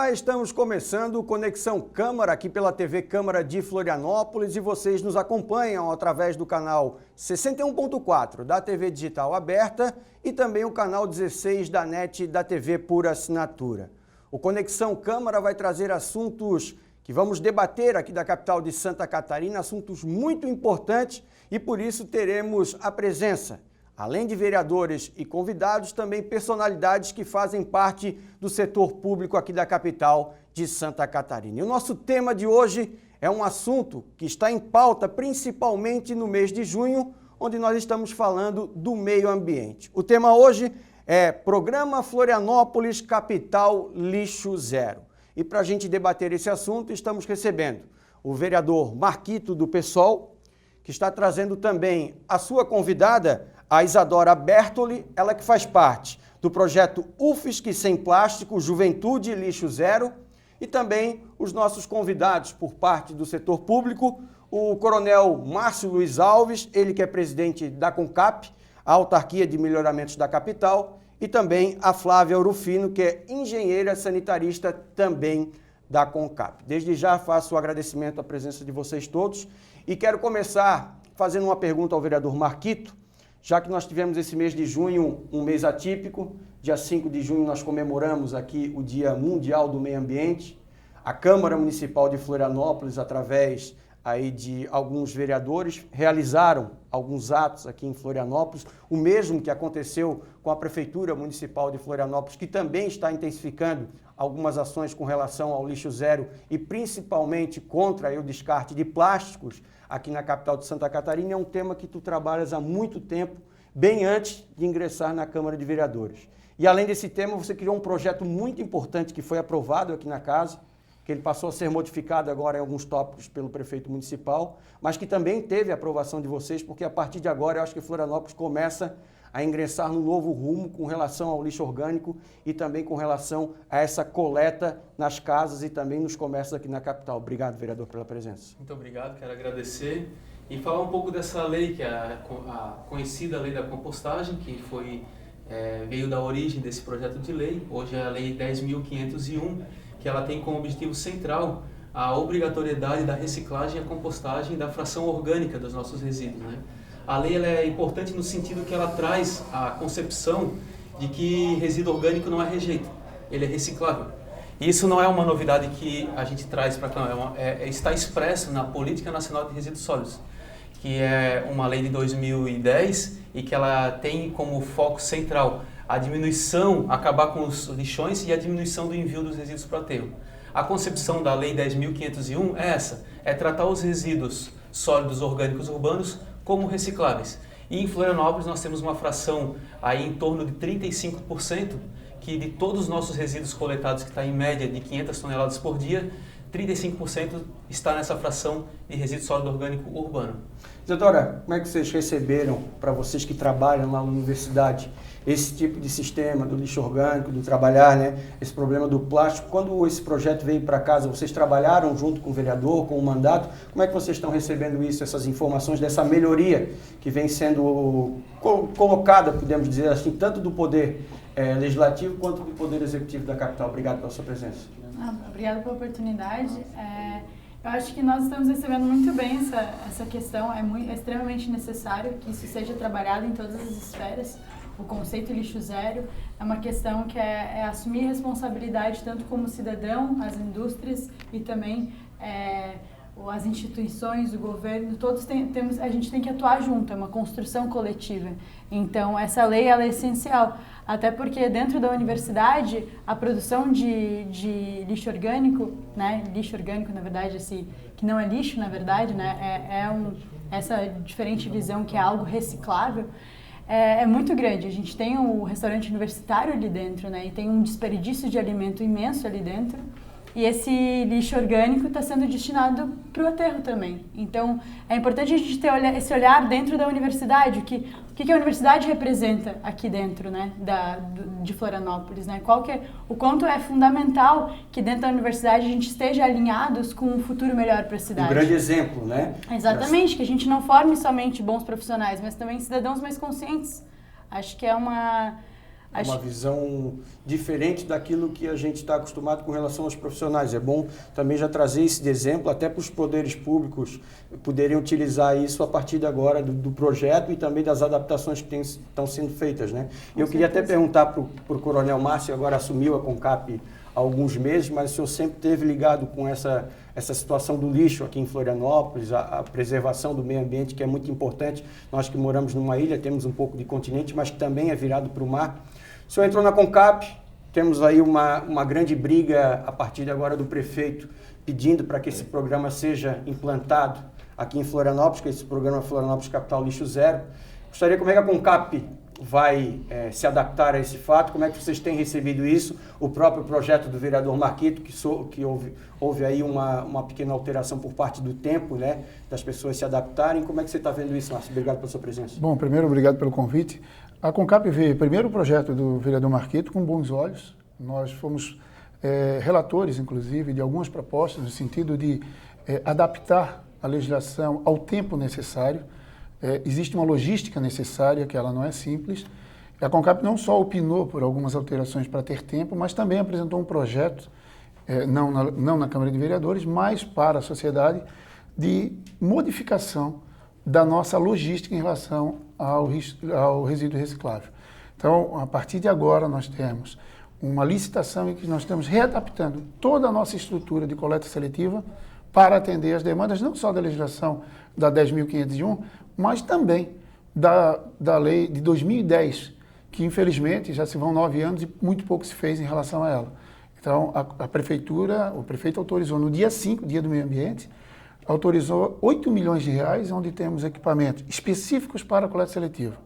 Olá, estamos começando o Conexão Câmara aqui pela TV Câmara de Florianópolis e vocês nos acompanham através do canal 61.4 da TV Digital Aberta e também o canal 16 da NET da TV por assinatura. O Conexão Câmara vai trazer assuntos que vamos debater aqui da capital de Santa Catarina, assuntos muito importantes e por isso teremos a presença, além de vereadores e convidados, também personalidades que fazem parte do setor público aqui da capital de Santa Catarina. E o nosso tema de hoje é um assunto que está em pauta principalmente no mês de junho, onde nós estamos falando do meio ambiente. O tema hoje é Programa Florianópolis Capital Lixo Zero. E para a gente debater esse assunto, estamos recebendo o vereador Marquito do PSOL, que está trazendo também a sua convidada, a Isadora Bertoli, ela que faz parte do projeto UFSC Sem Plástico, Juventude Lixo Zero, e também os nossos convidados por parte do setor público, o coronel Márcio Luiz Alves, ele que é presidente da CONCAP, a Autarquia de Melhoramentos da Capital, e também a Flávia Urufino, que é engenheira sanitarista também da CONCAP. Desde já faço o agradecimento à presença de vocês todos e quero começar fazendo uma pergunta ao vereador Marquito, já que nós tivemos esse mês de junho um mês atípico. Dia 5 de junho nós comemoramos aqui o Dia Mundial do Meio Ambiente. A Câmara Municipal de Florianópolis, através aí de alguns vereadores, realizaram alguns atos aqui em Florianópolis, o mesmo que aconteceu com a Prefeitura Municipal de Florianópolis, que também está intensificando algumas ações com relação ao lixo zero e principalmente contra o descarte de plásticos aqui na capital de Santa Catarina. É um tema que tu trabalhas há muito tempo, bem antes de ingressar na Câmara de Vereadores. E além desse tema, você criou um projeto muito importante que foi aprovado aqui na casa, que ele passou a ser modificado agora em alguns tópicos pelo prefeito municipal, mas que também teve a aprovação de vocês, porque a partir de agora eu acho que Florianópolis começa a ingressar no novo rumo com relação ao lixo orgânico e também com relação a essa coleta nas casas e também nos comércios aqui na capital. Obrigado, vereador, pela presença. Muito obrigado, quero agradecer e falar um pouco dessa lei, que é a conhecida lei da compostagem, que veio da origem desse projeto de lei. Hoje é a lei 10.501, que ela tem como objetivo central a obrigatoriedade da reciclagem e a compostagem da fração orgânica dos nossos resíduos, né? A lei ela é importante no sentido que ela traz a concepção de que resíduo orgânico não é rejeito, ele é reciclável. E isso não é uma novidade que a gente traz para cá, está expresso na Política Nacional de Resíduos Sólidos, que é uma lei de 2010 e que ela tem como foco central a diminuição, acabar com os lixões e a diminuição do envio dos resíduos para o aterro. A concepção da lei 10.501 é essa, é tratar os resíduos sólidos orgânicos urbanos como recicláveis. E em Florianópolis nós temos uma fração aí em torno de 35%, que de todos os nossos resíduos coletados, que está em média de 500 toneladas por dia, 35% está nessa fração de resíduo sólido orgânico urbano. Isadora, como é que vocês receberam, para vocês que trabalham lá na universidade, esse tipo de sistema do lixo orgânico, do trabalhar, né, esse problema do plástico? Quando esse projeto veio para casa, vocês trabalharam junto com o vereador, com o mandato? Como é que vocês estão recebendo isso, essas informações dessa melhoria que vem sendo colocada, podemos dizer assim, tanto do poder legislativo quanto do poder executivo da capital? Obrigado pela sua presença. Obrigada pela oportunidade. Eu acho que nós estamos recebendo muito bem essa questão. É extremamente necessário que isso seja trabalhado em todas as esferas. O conceito lixo zero é uma questão que é assumir responsabilidade tanto como cidadão, as indústrias e também as instituições, o governo, todos a gente tem que atuar junto, é uma construção coletiva. Então, essa lei ela é essencial, até porque dentro da universidade, a produção de lixo orgânico, né, lixo orgânico, na verdade, que não é lixo, na verdade, né, essa diferente visão que é algo reciclável, é muito grande. A gente tem o restaurante universitário ali dentro, né, e tem um desperdício de alimento imenso ali dentro. E esse lixo orgânico está sendo destinado para o aterro também. Então, é importante a gente ter esse olhar dentro da universidade, o que a universidade representa aqui dentro, né, de Florianópolis, né? O quanto é fundamental que dentro da universidade a gente esteja alinhados com um futuro melhor para a cidade. Um grande exemplo, né? Exatamente, que a gente não forme somente bons profissionais, mas também cidadãos mais conscientes. Acho que é uma uma visão diferente daquilo que a gente está acostumado com relação aos profissionais. É bom também já trazer esse de exemplo até para os poderes públicos poderem utilizar isso a partir de agora do projeto e também das adaptações que estão sendo feitas, né? Eu queria até perguntar para o Coronel Márcio, agora assumiu a CONCAP há alguns meses, mas o senhor sempre esteve ligado com essa situação do lixo aqui em Florianópolis, a preservação do meio ambiente, que é muito importante. Nós que moramos numa ilha, temos um pouco de continente, mas que também é virado para o mar. O senhor entrou na CONCAP, temos aí uma grande briga a partir de agora do prefeito, pedindo para que esse programa seja implantado aqui em Florianópolis, que é esse programa Florianópolis Capital Lixo Zero. Gostaria como é que a CONCAP vai se adaptar a esse fato, como é que vocês têm recebido isso, o próprio projeto do vereador Marquito, que houve aí uma pequena alteração por parte do tempo, né, das pessoas se adaptarem. Como é que você está vendo isso, Márcio? Obrigado pela sua presença. Bom, primeiro, obrigado pelo convite. A CONCAP vê primeiro o projeto do vereador Marquito com bons olhos. Nós fomos relatores, inclusive, de algumas propostas no sentido de adaptar a legislação ao tempo necessário. Existe uma logística necessária, que ela não é simples. A CONCAP não só opinou por algumas alterações para ter tempo, mas também apresentou um projeto, não na Câmara de Vereadores, mas para a sociedade, de modificação da nossa logística em relação ao resíduo reciclável. Então, a partir de agora, nós temos uma licitação em que nós estamos readaptando toda a nossa estrutura de coleta seletiva para atender as demandas, não só da legislação da 10.501, mas também da lei de 2010, que infelizmente já se vão 9 anos e muito pouco se fez em relação a ela. Então, a prefeitura, o prefeito autorizou no dia 5, dia do meio ambiente, autorizou 8 milhões de reais, onde temos equipamentos específicos para a coleta seletiva.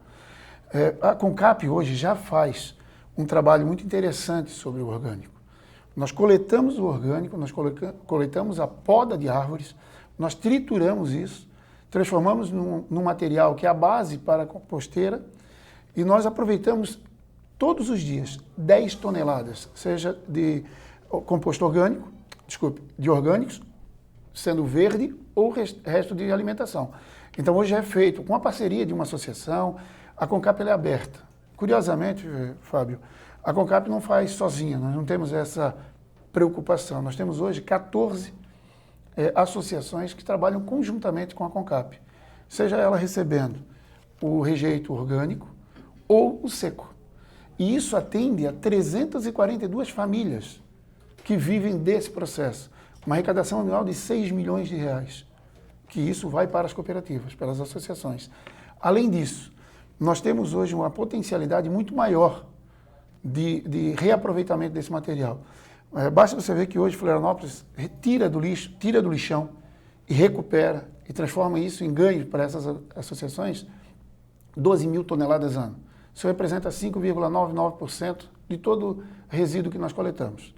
A CONCAP hoje já faz um trabalho muito interessante sobre o orgânico. Nós coletamos o orgânico, nós coletamos a poda de árvores, nós trituramos isso, transformamos num material que é a base para a composteira e nós aproveitamos todos os dias 10 toneladas, seja de composto orgânico, de orgânicos, sendo verde ou resto de alimentação. Então hoje é feito com a parceria de uma associação, a CONCAP é aberta. Curiosamente, Fábio, a CONCAP não faz sozinha, nós não temos essa preocupação. Nós temos hoje 14 associações que trabalham conjuntamente com a CONCAP, seja ela recebendo o rejeito orgânico ou o seco. E isso atende a 342 famílias que vivem desse processo. Uma arrecadação anual de 6 milhões de reais, que isso vai para as cooperativas, pelas associações. Além disso, nós temos hoje uma potencialidade muito maior de reaproveitamento desse material. Basta você ver que hoje Florianópolis tira do lixão e recupera e transforma isso em ganho para essas associações 12 mil toneladas ano. Isso representa 5,99% de todo resíduo que nós coletamos.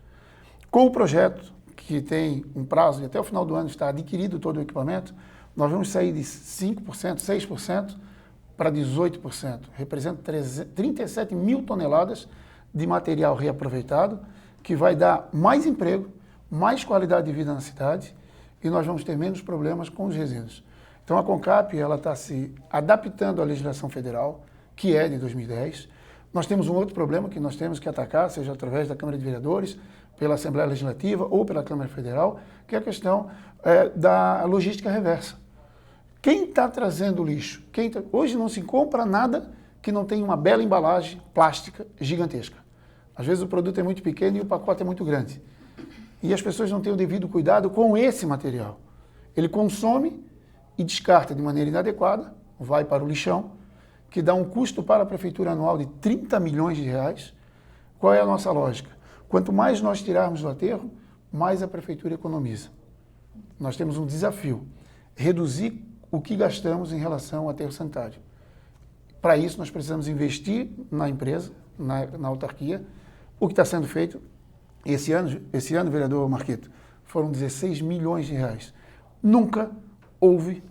Com o projeto, que tem um prazo de até o final do ano está adquirido todo o equipamento, nós vamos sair de 5%, 6% para 18%. Representa 37 mil toneladas de material reaproveitado, que vai dar mais emprego, mais qualidade de vida na cidade e nós vamos ter menos problemas com os resíduos. Então a CONCAP ela está se adaptando à legislação federal, que é de 2010. Nós temos um outro problema que nós temos que atacar, seja através da Câmara de Vereadores, pela Assembleia Legislativa ou pela Câmara Federal, que é a questão da logística reversa. Quem está trazendo lixo? Hoje não se compra nada que não tenha uma bela embalagem plástica gigantesca. Às vezes o produto é muito pequeno e o pacote é muito grande. E as pessoas não têm o devido cuidado com esse material. Ele consome e descarta de maneira inadequada, vai para o lixão, que dá um custo para a prefeitura anual de 30 milhões de reais. Qual é a nossa lógica? Quanto mais nós tirarmos do aterro, mais a prefeitura economiza. Nós temos um desafio, reduzir o que gastamos em relação ao aterro sanitário. Para isso, nós precisamos investir na empresa, na autarquia. O que está sendo feito esse ano, vereador Marquito, foram 16 milhões de reais. Nunca houve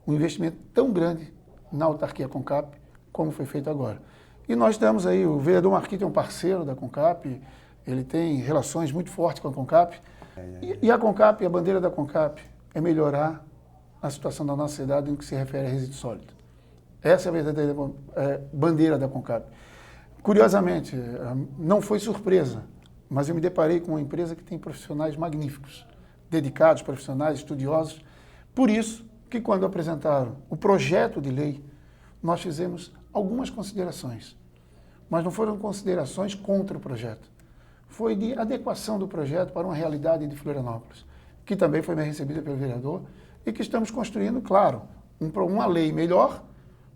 um investimento tão grande na autarquia CONCAP como foi feito agora. E nós estamos aí, o vereador Marquito é um parceiro da CONCAP, ele tem relações muito fortes com a CONCAP. E a CONCAP, a bandeira da CONCAP é melhorar a situação da nossa cidade no que se refere a resíduo sólido. Essa é a verdadeira bandeira da CONCAP. Curiosamente, não foi surpresa, mas eu me deparei com uma empresa que tem profissionais magníficos, dedicados, profissionais, estudiosos. Por isso que quando apresentaram o projeto de lei, nós fizemos algumas considerações, mas não foram considerações contra o projeto. Foi de adequação do projeto para uma realidade de Florianópolis, que também foi bem recebida pelo vereador e que estamos construindo, claro, uma lei melhor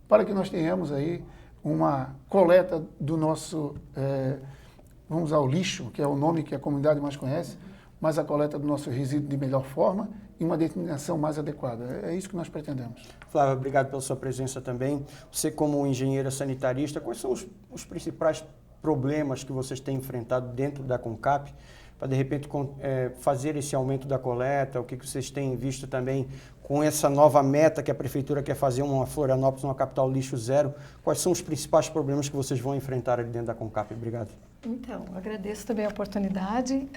para que nós tenhamos aí uma coleta do nosso, vamos usar o lixo, que é o nome que a comunidade mais conhece, mas a coleta do nosso resíduo de melhor forma e uma destinação mais adequada. É isso que nós pretendemos. Flávia, obrigado pela sua presença também. Você, como engenheira sanitarista, quais são os principais problemas que vocês têm enfrentado dentro da CONCAP para, de repente, fazer esse aumento da coleta? O que vocês têm visto também com essa nova meta que a Prefeitura quer fazer, uma Florianópolis, uma capital lixo zero? Quais são os principais problemas que vocês vão enfrentar ali dentro da CONCAP? Obrigado. Então, agradeço também a oportunidade.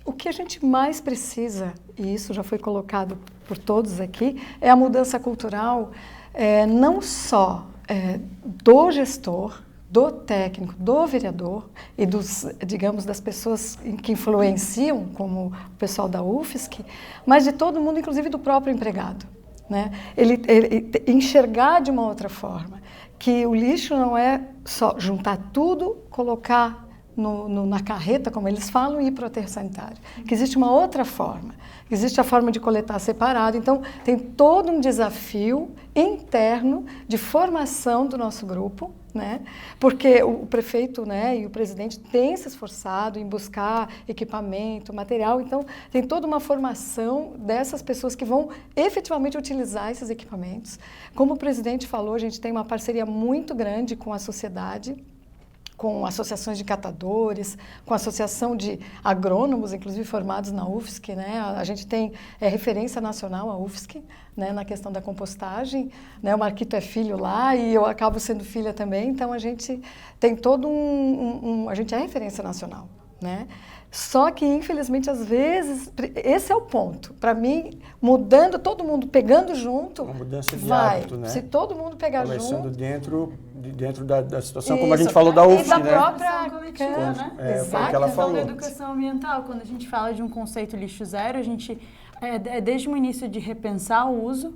O que a gente mais precisa, e isso já foi colocado por todos aqui, é a mudança cultural, não só do gestor, do técnico, do vereador e digamos, das pessoas que influenciam, como o pessoal da UFSC, mas de todo mundo, inclusive do próprio empregado, né? Ele enxergar de uma outra forma, que o lixo não é só juntar tudo, colocar na carreta, como eles falam, e ir para o aterro sanitário. Que existe uma outra forma. Existe a forma de coletar separado. Então, tem todo um desafio interno de formação do nosso grupo, né? Porque o prefeito, né, e o presidente têm se esforçado em buscar equipamento, material. Então, tem toda uma formação dessas pessoas que vão efetivamente utilizar esses equipamentos. Como o presidente falou, a gente tem uma parceria muito grande com a sociedade, com associações de catadores, com a associação de agrônomos, inclusive formados na UFSC, né? A gente tem referência nacional a UFSC, né, na questão da compostagem, né? O Marquito é filho lá e eu acabo sendo filha também, então a gente tem todo a gente é referência nacional, né? Só que, infelizmente, às vezes, esse é o ponto. Para mim, mudando, todo mundo pegando junto, uma mudança de vai. hábito, né? Se todo mundo pegar começando junto... dentro da situação, como a Isso, gente falou da UFSC, da né? própria coletiva, né? Foi o que ela falou. Da educação ambiental, quando a gente fala de um conceito lixo zero, a gente, desde o início de repensar o uso,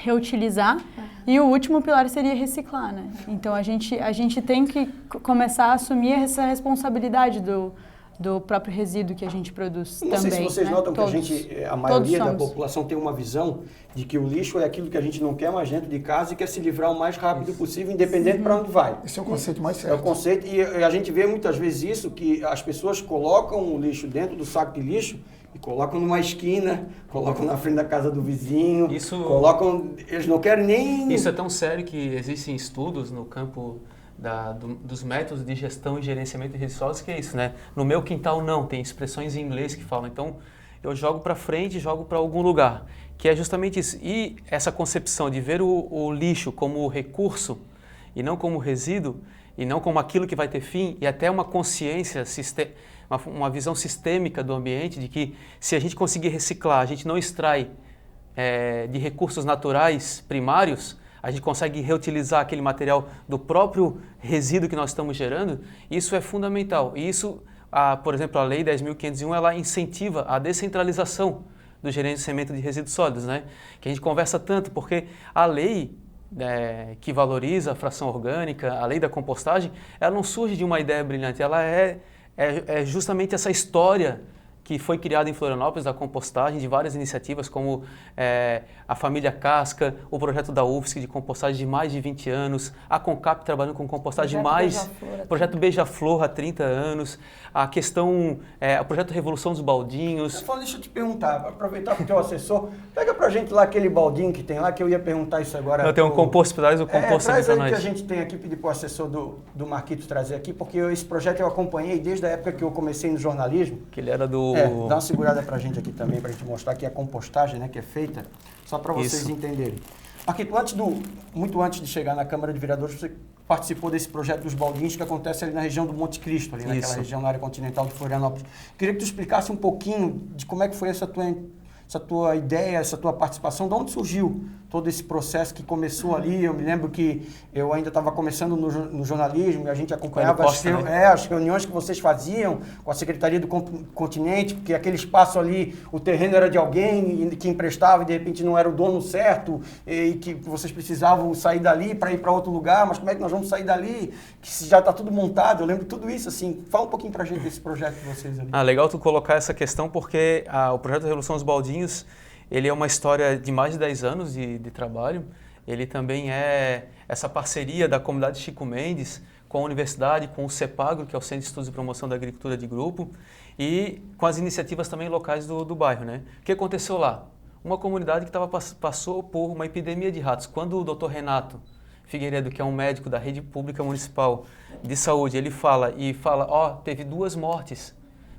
reutilizar, e o último pilar seria reciclar, né? Então, a gente tem que começar a assumir essa responsabilidade do próprio resíduo que a gente produz também. Não sei se vocês notam que a maioria da população tem uma visão de que o lixo é aquilo que a gente não quer mais dentro de casa e quer se livrar o mais rápido possível, independente para onde vai. Esse é o conceito mais certo. É o conceito, e a gente vê muitas vezes isso, que as pessoas colocam o lixo dentro do saco de lixo e colocam numa esquina, colocam na frente da casa do vizinho, eles não querem nem... Isso é tão sério que existem estudos no campo dos métodos de gestão e gerenciamento de resíduos sólidos, que é isso, né? No meu quintal não, tem expressões em inglês que falam, então eu jogo para frente, jogo para algum lugar, que é justamente isso. E essa concepção de ver o lixo como recurso e não como resíduo, e não como aquilo que vai ter fim, e até uma consciência, uma visão sistêmica do ambiente, de que se a gente conseguir reciclar, a gente não extrai de recursos naturais primários, a gente consegue reutilizar aquele material do próprio resíduo que nós estamos gerando, isso é fundamental. E isso, por exemplo, a Lei 10.501, ela incentiva a descentralização do gerenciamento de resíduos sólidos, né? Que a gente conversa tanto, porque a lei que valoriza a fração orgânica, a lei da compostagem, ela não surge de uma ideia brilhante, ela é justamente essa história que foi criada em Florianópolis, da compostagem, de várias iniciativas, como a Família Casca, o projeto da UFSC de compostagem de mais de 20 anos, a CONCAP trabalhando com compostagem projeto Beija-Flor há 30 anos, a questão, o projeto Revolução dos Baldinhos. Deixa eu te perguntar, aproveitar para o teu assessor, pega pra gente lá aquele baldinho que tem lá, que eu ia perguntar isso agora. Não, tem um composto, traz o composto traz para aí nós. Que a gente tem aqui, pedir para o assessor do Marquito trazer aqui, porque esse projeto eu acompanhei desde a época que eu comecei no jornalismo. Que ele era do... dá uma segurada pra gente aqui também, pra gente mostrar que a compostagem, né, que é feita, só para vocês entenderem. Marquito, muito antes de chegar na Câmara de Vereadores, você participou desse projeto dos baldinhos que acontece ali na região do Monte Cristo, ali naquela região, na área continental de Florianópolis. Queria que tu explicasse um pouquinho de como é que foi essa tua ideia, essa tua participação, de onde surgiu todo esse processo que começou ali. Eu me lembro que eu ainda estava começando no jornalismo e a gente acompanhava as reuniões que vocês faziam com a Secretaria do Continente, porque aquele espaço ali, o terreno era de alguém que emprestava e de repente não era o dono certo e que vocês precisavam sair dali para ir para outro lugar, mas como é que nós vamos sair dali? Que já está tudo montado, eu lembro tudo isso, assim. Fala um pouquinho para a gente desse projeto de vocês ali. Legal tu colocar essa questão porque o projeto Revolução dos Baldinhos, ele é uma história de mais de 10 anos de trabalho. Ele também é essa parceria da comunidade Chico Mendes com a universidade, com o CEPAGRO, que é o Centro de Estudos e Promoção da Agricultura de Grupo, e com as iniciativas também locais do bairro, né? O que aconteceu lá? Uma comunidade que passou por uma epidemia de ratos. Quando o Dr. Renato Figueiredo, que é um médico da rede pública municipal de saúde, ele fala, teve 2 mortes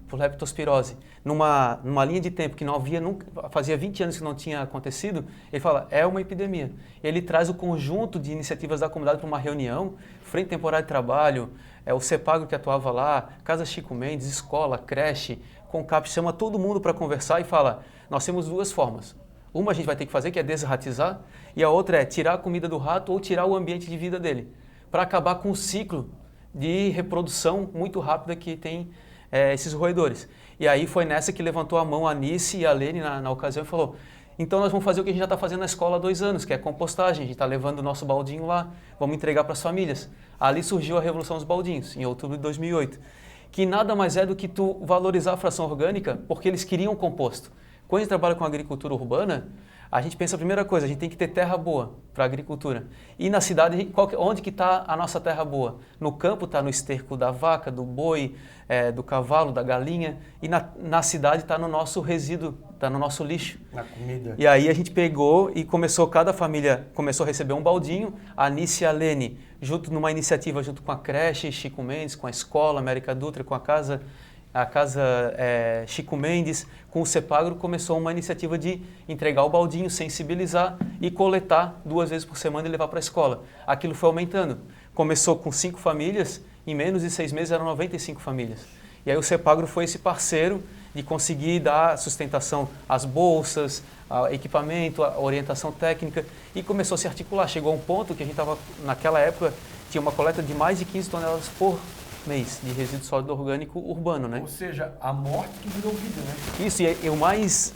por leptospirose, numa linha de tempo que não havia nunca, fazia 20 anos que não tinha acontecido, ele fala, é uma epidemia. Ele traz o conjunto de iniciativas da comunidade para uma reunião, Frente Temporária de Trabalho, o CEPAGRO que atuava lá, Casa Chico Mendes, escola, creche, CONCAP, chama todo mundo para conversar e fala, nós temos 2 formas. Uma a gente vai ter que fazer, que é desratizar, e a outra é tirar a comida do rato ou tirar o ambiente de vida dele, para acabar com o ciclo de reprodução muito rápida que tem esses roedores. E aí foi nessa que levantou a mão a Anice e a Lene na ocasião e falou, então nós vamos fazer o que a gente já está fazendo na escola há 2 anos, que é compostagem, a gente está levando o nosso baldinho lá, vamos entregar para as famílias. Ali surgiu a Revolução dos Baldinhos, em outubro de 2008, que nada mais é do que tu valorizar a fração orgânica, porque eles queriam composto. Quando a gente trabalha com agricultura urbana, a gente pensa a primeira coisa, a gente tem que ter terra boa para a agricultura. E na cidade, onde que está a nossa terra boa? No campo está no esterco da vaca, do boi, do cavalo, da galinha. E na cidade está no nosso resíduo, está no nosso lixo. Na comida. E aí a gente pegou e cada família começou a receber um baldinho. A Anice e a Lene, numa iniciativa junto com a creche Chico Mendes, com a escola América Dutra, com a casa Chico Mendes, com o CEPAGRO, começou uma iniciativa de entregar o baldinho, sensibilizar e coletar 2 vezes por semana e levar para a escola. Aquilo foi aumentando. Começou com 5 famílias, em menos de 6 meses eram 95 famílias. E aí o CEPAGRO foi esse parceiro de conseguir dar sustentação às bolsas, ao equipamento, à orientação técnica, e começou a se articular. Chegou a um ponto que a gente estava, naquela época, tinha uma coleta de mais de 15 toneladas por mês de resíduo sólido orgânico urbano, né? Ou seja, a morte que virou vida, né? Isso, e o mais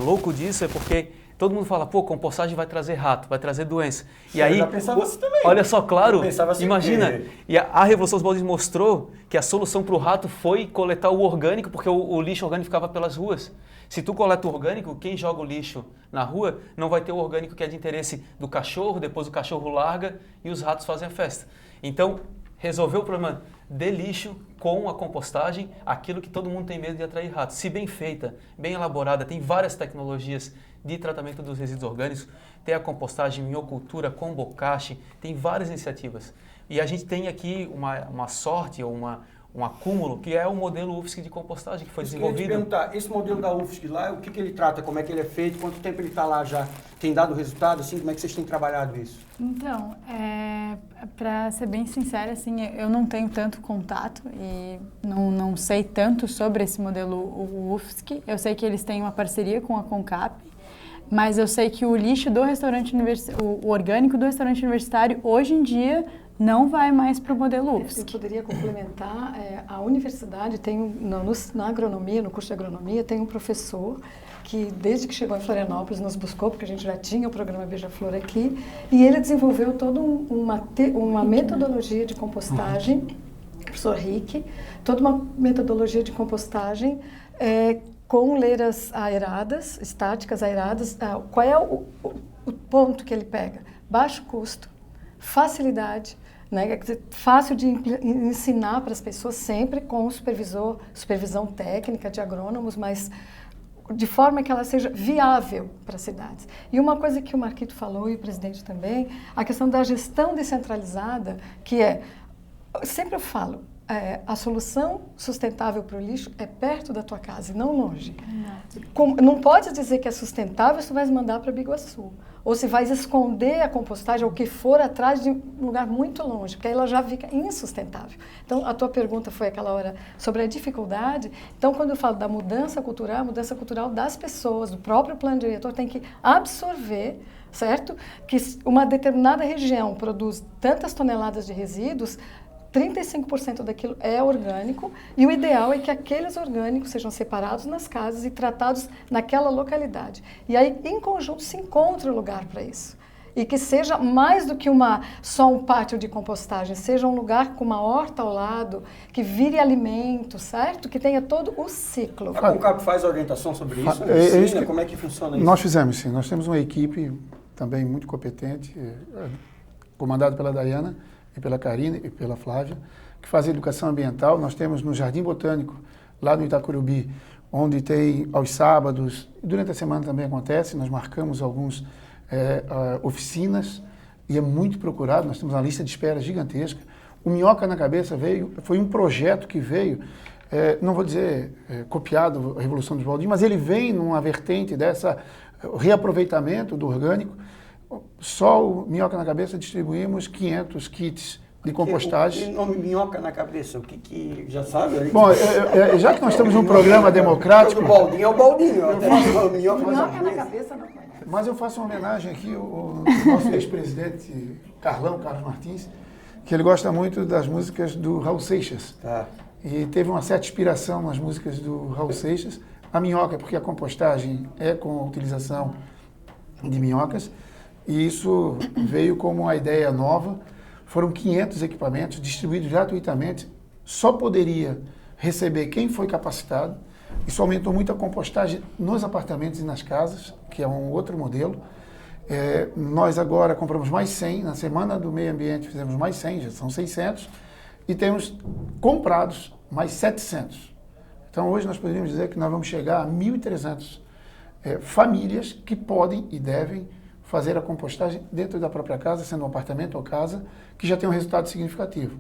louco disso é porque todo mundo fala, compostagem vai trazer rato, vai trazer doença. E aí, já pensava assim também. Olha só, claro, Assim imagina, e a Revolução dos Baldinhos mostrou que a solução para o rato foi coletar o orgânico, porque o lixo orgânico ficava pelas ruas. Se tu coleta o orgânico, quem joga o lixo na rua não vai ter o orgânico que é de interesse do cachorro, depois o cachorro larga e os ratos fazem a festa. Então, resolveu o problema de lixo com a compostagem, aquilo que todo mundo tem medo de atrair ratos. Se bem feita, bem elaborada, tem várias tecnologias de tratamento dos resíduos orgânicos, tem a compostagem, miocultura, combocache, tem várias iniciativas. E a gente tem aqui uma sorte ou um acúmulo, que é o modelo UFSC de compostagem, que foi desenvolvido. Eu queria te perguntar, esse modelo da UFSC lá, o que ele trata, como é que ele é feito, quanto tempo ele está lá já? Tem dado resultado, assim, como é que vocês têm trabalhado isso? Então, para ser bem sincera, assim, eu não tenho tanto contato e não sei tanto sobre esse modelo UFSC. Eu sei que eles têm uma parceria com a CONCAP, mas eu sei que o lixo do restaurante o orgânico do restaurante universitário, hoje em dia, não vai mais para o modelo UFSC. Eu poderia complementar, a universidade tem, na agronomia, no curso de agronomia, tem um professor que desde que chegou em Florianópolis nos buscou, porque a gente já tinha o programa Beija-Flor aqui, e ele desenvolveu toda uma metodologia de compostagem, professor Rick, toda uma metodologia de compostagem com leiras aeradas, estáticas aeradas. Qual é o ponto que ele pega? Baixo custo, facilidade, né? Fácil de ensinar para as pessoas, sempre com supervisão técnica de agrônomos, mas de forma que ela seja viável para as cidades. E uma coisa que o Marquito falou, e o presidente também, a questão da gestão descentralizada, que sempre eu falo, a solução sustentável para o lixo é perto da tua casa e não longe. Não pode dizer que é sustentável se tu vais mandar para Biguaçu. Ou se vais esconder a compostagem ou o que for atrás de um lugar muito longe, porque aí ela já fica insustentável. Então, a tua pergunta foi aquela hora sobre a dificuldade. Então, quando eu falo da mudança cultural, a mudança cultural das pessoas, do próprio plano diretor, tem que absorver, certo? Que uma determinada região produz tantas toneladas de resíduos, 35% daquilo é orgânico e o ideal é que aqueles orgânicos sejam separados nas casas e tratados naquela localidade. E aí, em conjunto, se encontra um lugar para isso. E que seja mais do que só um pátio de compostagem, seja um lugar com uma horta ao lado, que vire alimento, certo? Que tenha todo o ciclo. A Concap faz orientação sobre isso? Ensina, como é que funciona isso? Nós fizemos, sim. Nós temos uma equipe também muito competente, comandada pela Dayana, e pela Karine e pela Flávia, que fazem educação ambiental. Nós temos no Jardim Botânico, lá no Itacurubi, onde tem aos sábados, durante a semana também acontece, nós marcamos algumas oficinas e é muito procurado, nós temos uma lista de espera gigantesca. O Minhoca na Cabeça foi um projeto que veio, não vou dizer copiado a Revolução dos Baldinhos, mas ele vem numa vertente dessa reaproveitamento do orgânico. Só o Minhoca na Cabeça distribuímos 500 kits de compostagem. O nome Minhoca na Cabeça, o que já sabe? Bom, já que nós estamos num programa democrático... O baldinho é o baldinho. Minhoca na Cabeça não conhece. Mas eu faço uma homenagem aqui ao nosso ex-presidente Carlos Martins, que ele gosta muito das músicas do Raul Seixas. Tá. E teve uma certa inspiração nas músicas do Raul Seixas. A minhoca, porque a compostagem é com a utilização de minhocas. E isso veio como uma ideia nova. Foram 500 equipamentos distribuídos gratuitamente. Só poderia receber quem foi capacitado. Isso aumentou muito a compostagem nos apartamentos e nas casas, que é um outro modelo. Nós agora compramos mais 100. Na Semana do Meio Ambiente fizemos mais 100, já são 600. E temos comprados mais 700. Então hoje nós poderíamos dizer que nós vamos chegar a 1.300 famílias que podem e devem fazer a compostagem dentro da própria casa, sendo um apartamento ou casa, que já tem um resultado significativo.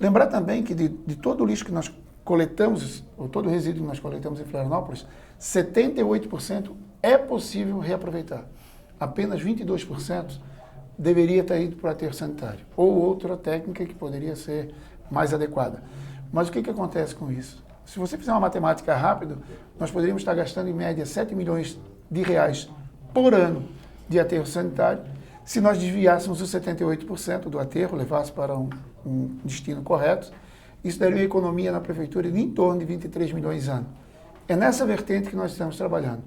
Lembrar também que de todo o lixo que nós coletamos, ou todo o resíduo que nós coletamos em Florianópolis, 78% é possível reaproveitar. Apenas 22% deveria ter ido para o aterro sanitário, ou outra técnica que poderia ser mais adequada. Mas o que acontece com isso? Se você fizer uma matemática rápida, nós poderíamos estar gastando em média 7 milhões de reais por ano de aterro sanitário, se nós desviássemos os 78% do aterro, levasse para um destino correto, isso daria uma economia na prefeitura de em torno de 23 milhões ano. É nessa vertente que nós estamos trabalhando.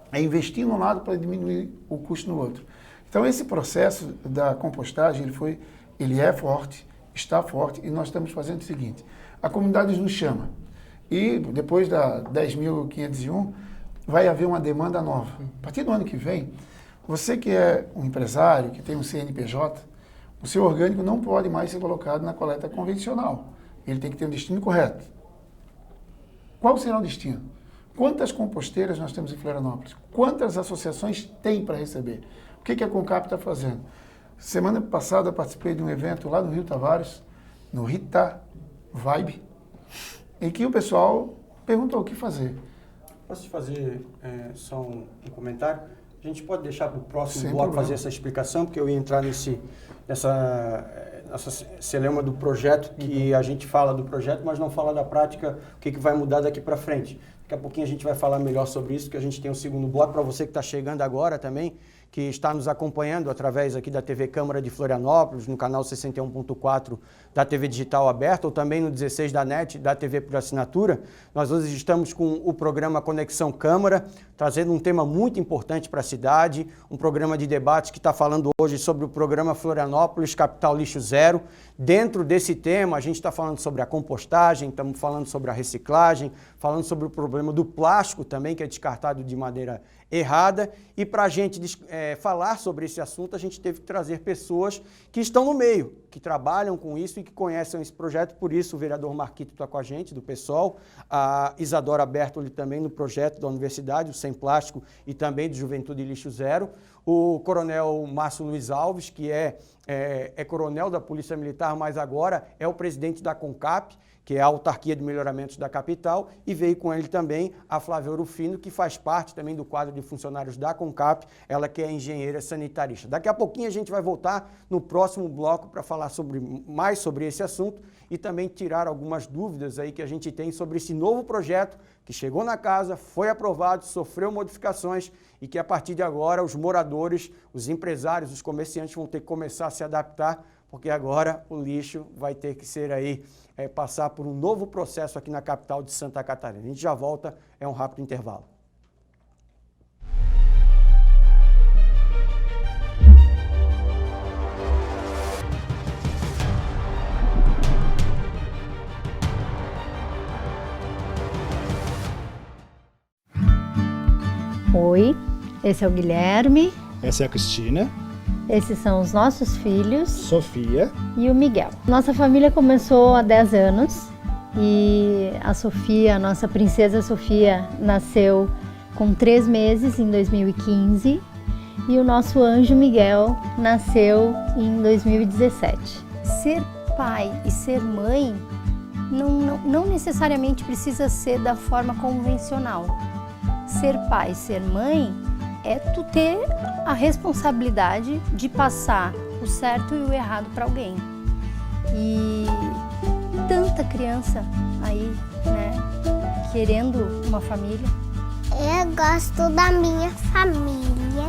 É investir num lado para diminuir o custo no outro. Então esse processo da compostagem, ele é forte, está forte, e nós estamos fazendo o seguinte: a comunidade nos chama, e depois da 10.501 vai haver uma demanda nova. A partir do ano que vem, você que é um empresário, que tem um CNPJ, o seu orgânico não pode mais ser colocado na coleta convencional. Ele tem que ter um destino correto. Qual será o destino? Quantas composteiras nós temos em Florianópolis? Quantas associações tem para receber? O que a Concap está fazendo? Semana passada eu participei de um evento lá no Rio Tavares, no Rita Vibe, em que o pessoal perguntou o que fazer. Posso te fazer só um comentário? A gente pode deixar para o próximo Sem bloco problema. fazer essa explicação, porque eu ia entrar nessa celeuma do projeto, que a gente fala do projeto, mas não fala da prática, o que vai mudar daqui para frente. Daqui a pouquinho a gente vai falar melhor sobre isso, que a gente tem um segundo bloco. Para você que está chegando agora também, que está nos acompanhando através aqui da TV Câmara de Florianópolis, no canal 61.4 da TV Digital Aberta, ou também no 16 da NET, da TV por assinatura. Nós hoje estamos com o programa Conexão Câmara, trazendo um tema muito importante para a cidade, um programa de debate que está falando hoje sobre o programa Florianópolis Capital Lixo Zero. Dentro desse tema, a gente está falando sobre a compostagem, estamos falando sobre a reciclagem, falando sobre o problema do plástico também, que é descartado de maneira errada. E para a gente falar sobre esse assunto, a gente teve que trazer pessoas que estão no meio, que trabalham com isso e que conhecem esse projeto. Por isso o vereador Marquito está com a gente, do PSOL, a Isadora Bertoli também no projeto da universidade, o Sem Plástico, e também do Juventude Lixo Zero, o coronel Márcio Luiz Alves, que é é coronel da Polícia Militar, mas agora é o presidente da CONCAP, que é a Autarquia de Melhoramentos da capital, e veio com ele também a Flávia Orufino, que faz parte também do quadro de funcionários da CONCAP, ela que é engenheira sanitarista. Daqui a pouquinho a gente vai voltar no próximo bloco para falar mais sobre esse assunto e também tirar algumas dúvidas aí que a gente tem sobre esse novo projeto que chegou na casa, foi aprovado, sofreu modificações e que a partir de agora os moradores, os empresários, os comerciantes vão ter que começar a se adaptar, porque agora o lixo vai ter que ser aí, passar por um novo processo aqui na capital de Santa Catarina. A gente já volta, é um rápido intervalo. Oi, esse é o Guilherme. Essa é a Cristina. Esses são os nossos filhos. Sofia. E o Miguel. Nossa família começou há 10 anos e a Sofia, a nossa princesa Sofia, nasceu com 3 meses em 2015 e o nosso anjo Miguel nasceu em 2017. Ser pai e ser mãe não necessariamente precisa ser da forma convencional. Ser pai, ser mãe é tu ter a responsabilidade de passar o certo e o errado para alguém. E tanta criança aí, né, querendo uma família. Eu gosto da minha família,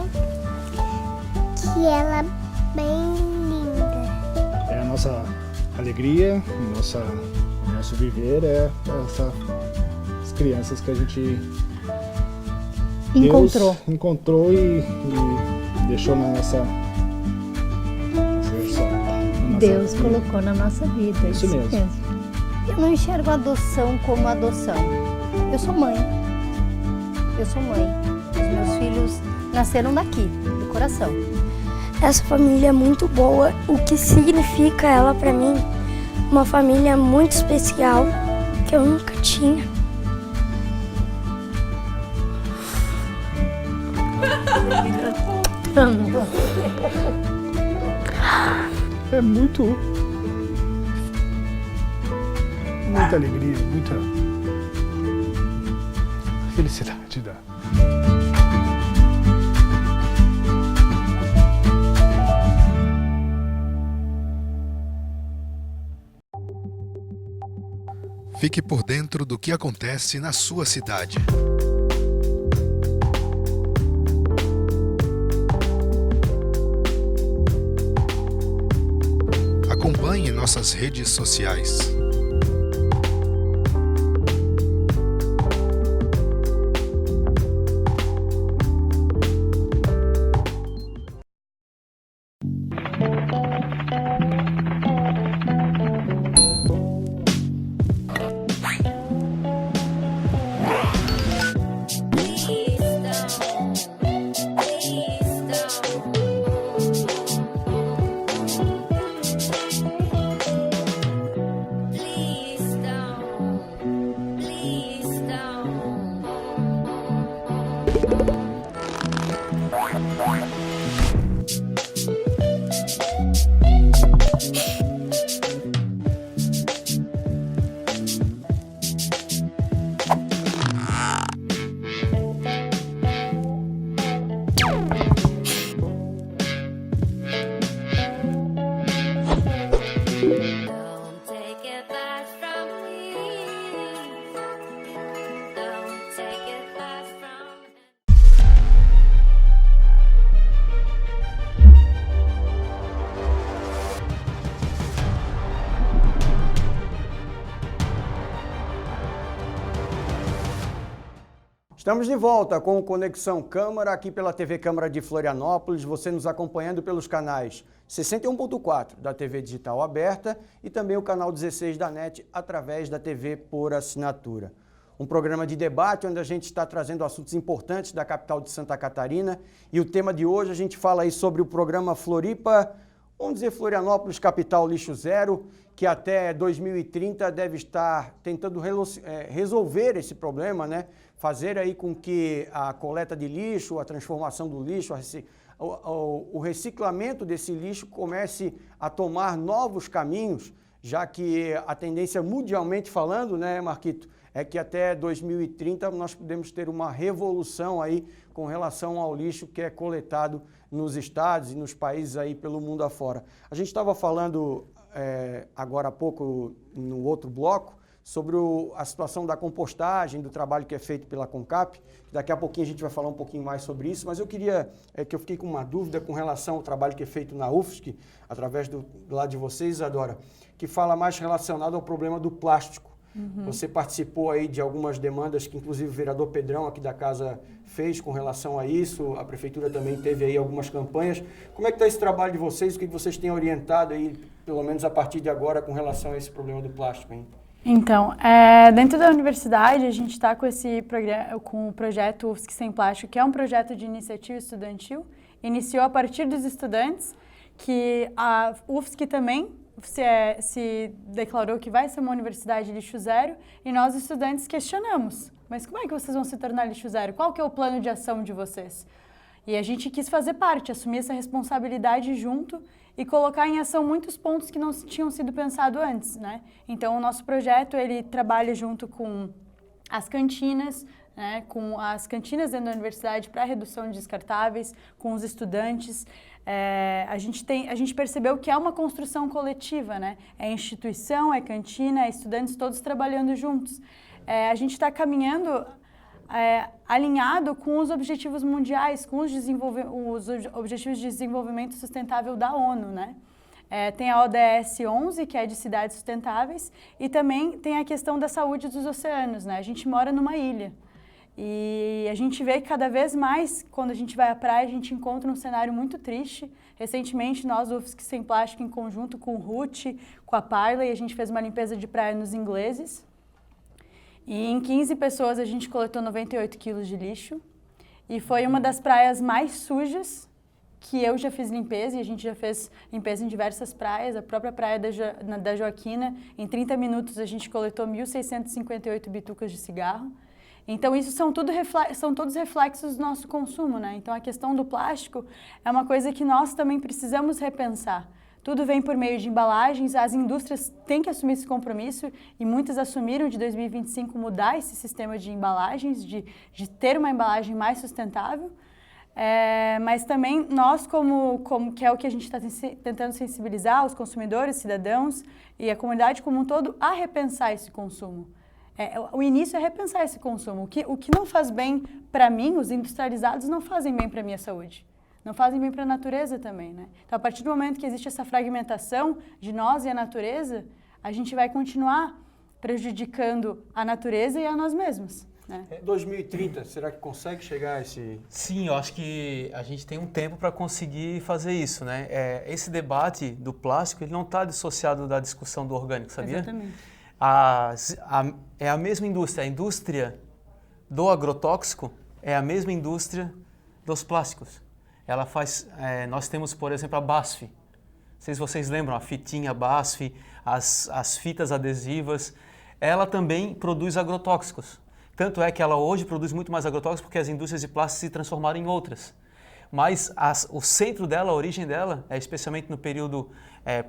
que ela é bem linda. É a nossa alegria, nosso viver é as crianças que a gente Encontrou. Deus encontrou e deixou na nossa Deus vida. colocou na nossa vida. Isso mesmo. Eu não enxergo a adoção como adoção. Eu sou mãe. Os meus filhos nasceram daqui, do coração. Essa família é muito boa. O que significa ela pra mim? Uma família muito especial que eu nunca tinha. É muita alegria, muita felicidade dá. Fique por dentro do que acontece na sua cidade. Acompanhe nossas redes sociais. Estamos de volta com o Conexão Câmara, aqui pela TV Câmara de Florianópolis, você nos acompanhando pelos canais 61.4 da TV Digital Aberta e também o canal 16 da NET através da TV por assinatura. Um programa de debate onde a gente está trazendo assuntos importantes da capital de Santa Catarina e o tema de hoje a gente fala aí sobre o programa Floripa, vamos dizer Florianópolis Capital Lixo Zero, que até 2030 deve estar tentando resolver esse problema, né? Fazer aí com que a coleta de lixo, a transformação do lixo, o reciclamento desse lixo comece a tomar novos caminhos, já que a tendência mundialmente falando, né, Marquito, é que até 2030 nós podemos ter uma revolução aí com relação ao lixo que é coletado nos estados e nos países aí pelo mundo afora. A gente estava falando agora há pouco, no outro bloco, sobre a situação da compostagem, do trabalho que é feito pela CONCAP. Daqui a pouquinho a gente vai falar um pouquinho mais sobre isso, mas eu queria, que eu fiquei com uma dúvida com relação ao trabalho que é feito na UFSC, através do lado de vocês, Isadora, que fala mais relacionado ao problema do plástico. Você participou aí de algumas demandas que inclusive o vereador Pedrão aqui da casa fez com relação a isso, a prefeitura também teve aí algumas campanhas. Como é que está esse trabalho de vocês, o que vocês têm orientado aí, pelo menos a partir de agora, com relação a esse problema do plástico, hein? Então, dentro da universidade, a gente está com o projeto UFSC Sem Plástico, que é um projeto de iniciativa estudantil, iniciou a partir dos estudantes, que a UFSC também se declarou que vai ser uma universidade lixo zero, e nós, estudantes, questionamos, mas como é que vocês vão se tornar lixo zero? Qual que é o plano de ação de vocês? E a gente quis fazer parte, assumir essa responsabilidade junto e colocar em ação muitos pontos que não tinham sido pensados antes, né? Então, o nosso projeto, ele trabalha junto com as cantinas, né, com as cantinas dentro da universidade para redução de descartáveis, com os estudantes. A gente percebeu que é uma construção coletiva, né? É instituição, é cantina, é estudantes todos trabalhando juntos. A gente está caminhando alinhado com os objetivos mundiais, com os Objetivos de Desenvolvimento Sustentável da ONU, né? Tem a ODS 11, que é de cidades sustentáveis, e também tem a questão da saúde dos oceanos, né? A gente mora numa ilha. E a gente vê que cada vez mais, quando a gente vai à praia, a gente encontra um cenário muito triste. Recentemente, nós, do UFSC Sem Plástico, em conjunto com o Ruth, com a Parley, a gente fez uma limpeza de praia nos ingleses. E em 15 pessoas a gente coletou 98 quilos de lixo. E foi uma das praias mais sujas que eu já fiz limpeza, e a gente já fez limpeza em diversas praias. A própria praia da Joaquina, em 30 minutos a gente coletou 1.658 bitucas de cigarro. Então, isso são todos reflexos do nosso consumo, né? Então, a questão do plástico é uma coisa que nós também precisamos repensar. Tudo vem por meio de embalagens, as indústrias têm que assumir esse compromisso, e muitas assumiram de 2025 mudar esse sistema de embalagens, de ter uma embalagem mais sustentável. Mas também nós, que é o que a gente está tentando sensibilizar os consumidores, cidadãos e a comunidade como um todo a repensar esse consumo. O início é repensar esse consumo. O que não faz bem para mim, os industrializados não fazem bem para a minha saúde. Não fazem bem para a natureza também, né? Então, a partir do momento que existe essa fragmentação de nós e a natureza, a gente vai continuar prejudicando a natureza e a nós mesmos, né? 2030, será que consegue chegar a esse... Sim, eu acho que a gente tem um tempo para conseguir fazer isso, né? Esse debate do plástico, ele não está dissociado da discussão do orgânico, sabia? Exatamente. É a mesma indústria. A indústria do agrotóxico é a mesma indústria dos plásticos. Ela faz... nós temos, por exemplo, a BASF. Não sei se vocês lembram, a fitinha BASF, as fitas adesivas. Ela também produz agrotóxicos. Tanto é que ela hoje produz muito mais agrotóxicos porque as indústrias de plástico se transformaram em outras. Mas o centro dela, a origem dela, é especialmente no período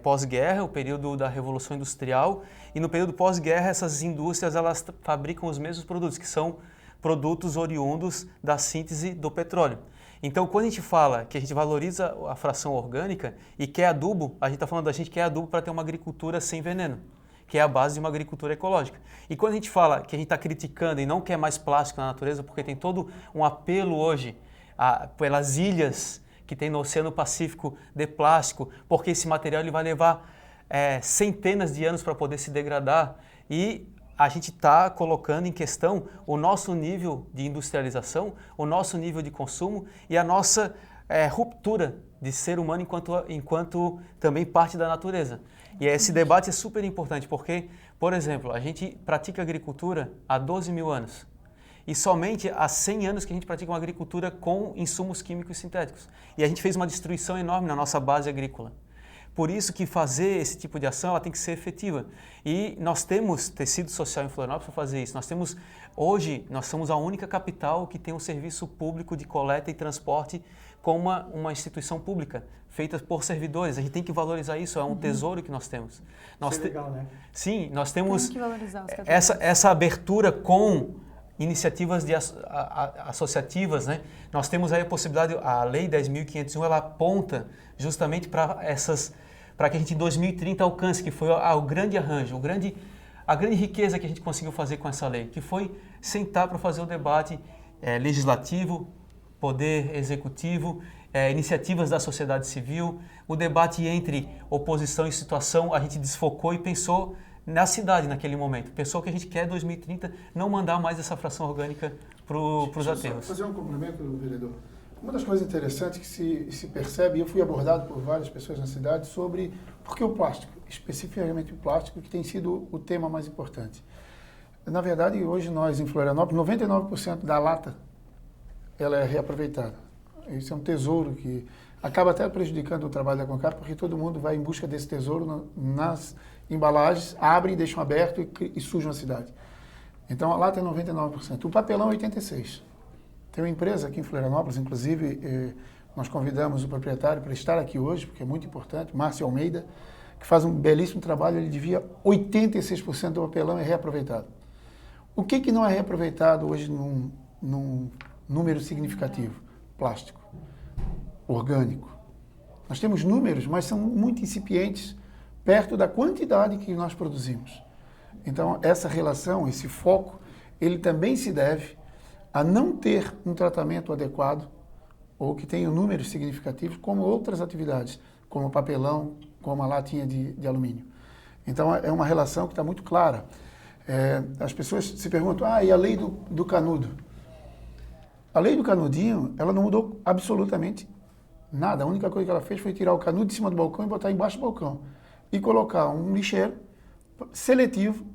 pós-guerra, o período da Revolução Industrial. E no período pós-guerra, essas indústrias elas fabricam os mesmos produtos, que são produtos oriundos da síntese do petróleo. Então, quando a gente fala que a gente valoriza a fração orgânica e quer adubo, a gente está falando da gente quer adubo para ter uma agricultura sem veneno, que é a base de uma agricultura ecológica. E quando a gente fala que a gente está criticando e não quer mais plástico na natureza, porque tem todo um apelo hoje pelas ilhas que tem no Oceano Pacífico de plástico, porque esse material ele vai levar centenas de anos para poder se degradar, e a gente está colocando em questão o nosso nível de industrialização, o nosso nível de consumo e a nossa ruptura de ser humano enquanto também parte da natureza. E esse debate é super importante porque, por exemplo, a gente pratica agricultura há 12 mil anos. E somente há 100 anos que a gente pratica uma agricultura com insumos químicos sintéticos. E a gente fez uma destruição enorme na nossa base agrícola. Por isso que fazer esse tipo de ação ela tem que ser efetiva. E nós temos tecido social em Florianópolis para fazer isso. Hoje, nós somos a única capital que tem um serviço público de coleta e transporte com uma instituição pública, feita por servidores. A gente tem que valorizar isso, é um tesouro que nós temos. Isso é legal, né? Sim, nós temos Tem que valorizar os essa abertura com iniciativas associativas, né? Nós temos aí a possibilidade, a Lei 10.501, ela aponta justamente para que a gente em 2030 alcance, que foi o grande arranjo, a grande riqueza que a gente conseguiu fazer com essa lei, que foi sentar para fazer o debate legislativo, poder executivo, iniciativas da sociedade civil, o debate entre oposição e situação, a gente desfocou e pensou na cidade naquele momento. Pensou que a gente quer 2030 não mandar mais essa fração orgânica para os aterros. Fazer um complemento, vereador. Uma das coisas interessantes que se percebe, e eu fui abordado por várias pessoas na cidade, sobre por que o plástico, especificamente o plástico, que tem sido o tema mais importante. Na verdade, hoje nós em Florianópolis, 99% da lata ela é reaproveitada. Isso é um tesouro que acaba até prejudicando o trabalho da Concap, porque todo mundo vai em busca desse tesouro nas embalagens, abrem, deixam aberto e sujam a cidade. Então a lata é 99%. O papelão é 86%. Tem uma empresa aqui em Florianópolis, inclusive nós convidamos o proprietário para estar aqui hoje, porque é muito importante, Márcio Almeida, que faz um belíssimo trabalho, ele devia 86% do papelão é reaproveitado. O que não é reaproveitado hoje num número significativo? Plástico, orgânico. Nós temos números, mas são muito incipientes perto da quantidade que nós produzimos. Então, essa relação, esse foco, ele também se deve a não ter um tratamento adequado ou que tenha números significativos, como outras atividades, como o papelão, como a latinha de alumínio. Então, é uma relação que está muito clara. As pessoas se perguntam, e a lei do canudo? A lei do canudinho, ela não mudou absolutamente nada. A única coisa que ela fez foi tirar o canudo de cima do balcão e botar embaixo do balcão. E colocar um lixeiro seletivo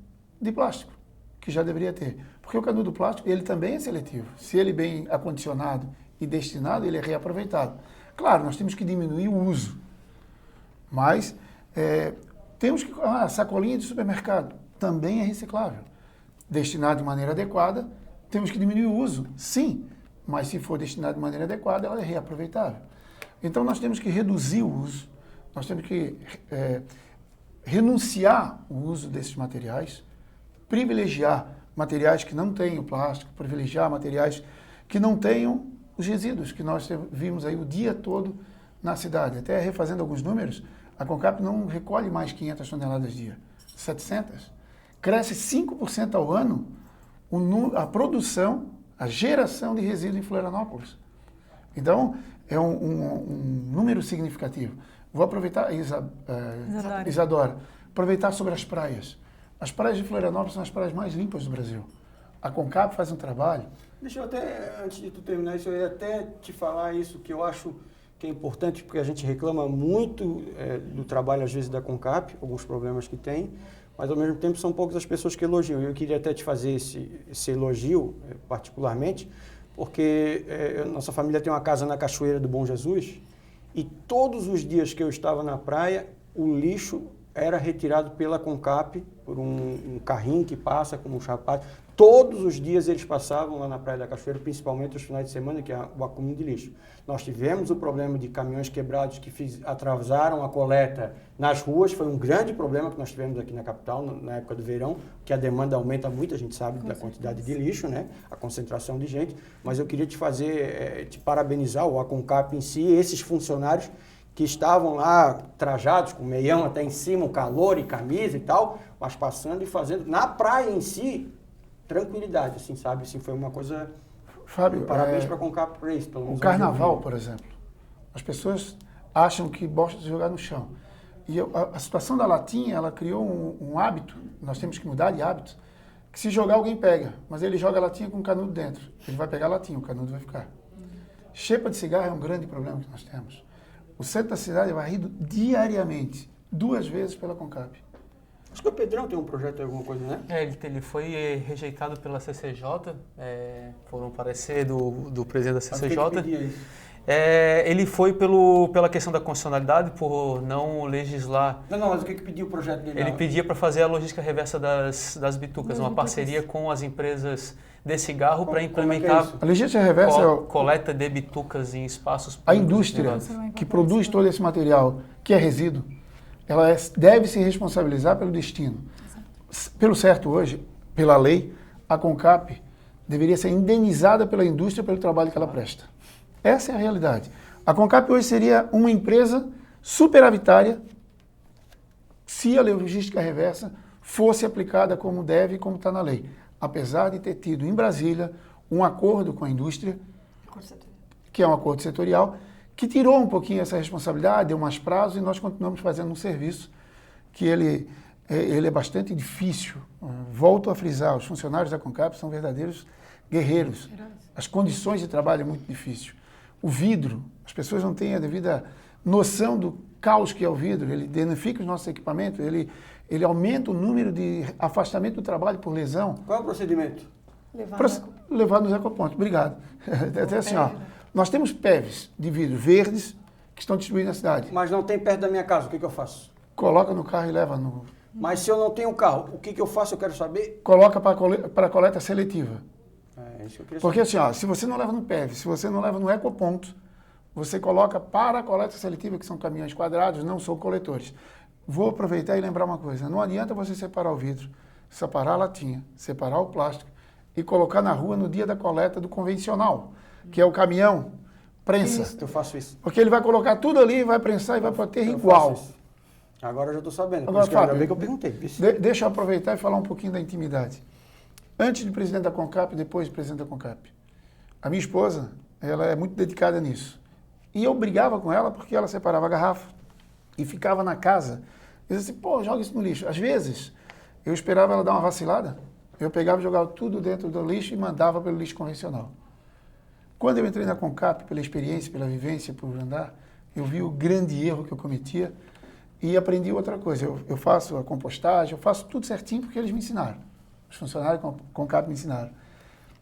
de plástico, que já deveria ter. Porque o canudo plástico, ele também é seletivo. Se ele bem acondicionado e destinado, ele é reaproveitado. Claro, nós temos que diminuir o uso. Mas temos que... sacolinha de supermercado também é reciclável. Destinado de maneira adequada, temos que diminuir o uso, sim. Mas se for destinado de maneira adequada, ela é reaproveitável. Então nós temos que reduzir o uso, nós temos que renunciar o uso desses materiais, privilegiar materiais que não tenham plástico, privilegiar materiais que não tenham os resíduos que nós vimos aí o dia todo na cidade. Até refazendo alguns números, a Concap não recolhe mais 500 toneladas dia, 700. Cresce 5% ao ano a produção, a geração de resíduos em Florianópolis. Então, é um número significativo. Vou aproveitar, Isadora, aproveitar sobre as praias. As praias de Florianópolis são as praias mais limpas do Brasil. A Concap faz um trabalho... Deixa eu até, antes de tu terminar isso, eu ia até te falar isso, que eu acho que é importante, porque a gente reclama muito do trabalho, às vezes, da Concap, alguns problemas que tem, mas, ao mesmo tempo, são poucas as pessoas que elogiam. Eu queria até te fazer esse elogio, particularmente, porque nossa família tem uma casa na Cachoeira do Bom Jesus, e todos os dias que eu estava na praia, o lixo era retirado pela Concap, por um carrinho que passa com um chapado. Todos os dias eles passavam lá na Praia da Cachoeira, principalmente os finais de semana, que é o acúmulo de lixo. Nós tivemos o problema de caminhões quebrados que atrasaram a coleta nas ruas, foi um grande problema que nós tivemos aqui na capital, na época do verão, que a demanda aumenta muito, a gente sabe da quantidade de lixo, né? A concentração de gente, mas eu queria te parabenizar, a Concap em si, esses funcionários que estavam lá trajados, com meião até em cima, o calor e camisa e tal, mas passando e fazendo, na praia em si, tranquilidade, assim, sabe? Assim, foi uma coisa... Fábio, parabéns para a Concap por isso. O carnaval, por exemplo, as pessoas acham que gostam de jogar no chão. E a situação da latinha, ela criou um hábito, nós temos que mudar de hábito, que se jogar alguém pega, mas ele joga a latinha com o canudo dentro. Ele vai pegar a latinha, o canudo vai ficar. Xepa de cigarro é um grande problema que nós temos. O centro da cidade é varrido diariamente, 2 vezes pela Concap. Acho que o Pedrão tem um projeto, alguma coisa, né? Ele foi rejeitado pela CCJ, por um parecer do presidente da CCJ. Ele foi pela questão da constitucionalidade, por não legislar. Não, mas o que pediu o projeto dele? Ele pedia para fazer a logística reversa das bitucas, uma parceria com as empresas de cigarro para implementar A logística reversa coleta de bitucas em espaços públicos. A indústria que produz todo esse material, que é resíduo, ela deve se responsabilizar pelo destino. Pelo certo hoje, pela lei, a CONCAP deveria ser indenizada pela indústria pelo trabalho que ela presta. Essa é a realidade. A CONCAP hoje seria uma empresa superavitária se a logística reversa fosse aplicada como deve e como está na lei. Apesar de ter tido em Brasília um acordo com a indústria, que é um acordo setorial, que tirou um pouquinho essa responsabilidade, deu mais prazos e nós continuamos fazendo um serviço que ele é bastante difícil. Volto a frisar, os funcionários da CONCAP são verdadeiros guerreiros. As condições de trabalho é muito difícil. O vidro, as pessoas não têm a devida noção do caos que é o vidro, ele danifica os nossos equipamentos, ele aumenta o número de afastamento do trabalho por lesão. Qual é o procedimento? Levar nos ecopontos. Obrigado. Até assim, ó, nós temos PEVs de vidro verdes que estão distribuídos na cidade. Mas não tem perto da minha casa, o que eu faço? Coloca no carro e leva no... Mas se eu não tenho carro, o que eu faço? Eu quero saber. Coloca para coleta seletiva. É isso que eu queria saber. Porque assim, ó, se você não leva no PEV, se você não leva no ecoponto, você coloca para a coleta seletiva, que são caminhões quadrados, não são coletores. Vou aproveitar e lembrar uma coisa. Não adianta você separar o vidro, separar a latinha, separar o plástico e colocar na rua no dia da coleta do convencional, que é o caminhão prensa. Isso, eu faço isso. Porque ele vai colocar tudo ali, vai prensar e vai para ter igual. Agora eu já estou sabendo. Agora, Fábio, que eu perguntei. Deixa eu aproveitar e falar um pouquinho da intimidade. Antes de presidente da CONCAP, depois de presidente da CONCAP. A minha esposa, ela é muito dedicada nisso. E eu brigava com ela porque ela separava a garrafa e ficava na casa. Eu disse assim, pô, joga isso no lixo. Às vezes, eu esperava ela dar uma vacilada, eu pegava e jogava tudo dentro do lixo e mandava pelo lixo convencional. Quando eu entrei na CONCAP, pela experiência, pela vivência, por andar, eu vi o grande erro que eu cometia e aprendi outra coisa. Eu faço a compostagem, eu faço tudo certinho porque eles me ensinaram. Os funcionários da CONCAP me ensinaram.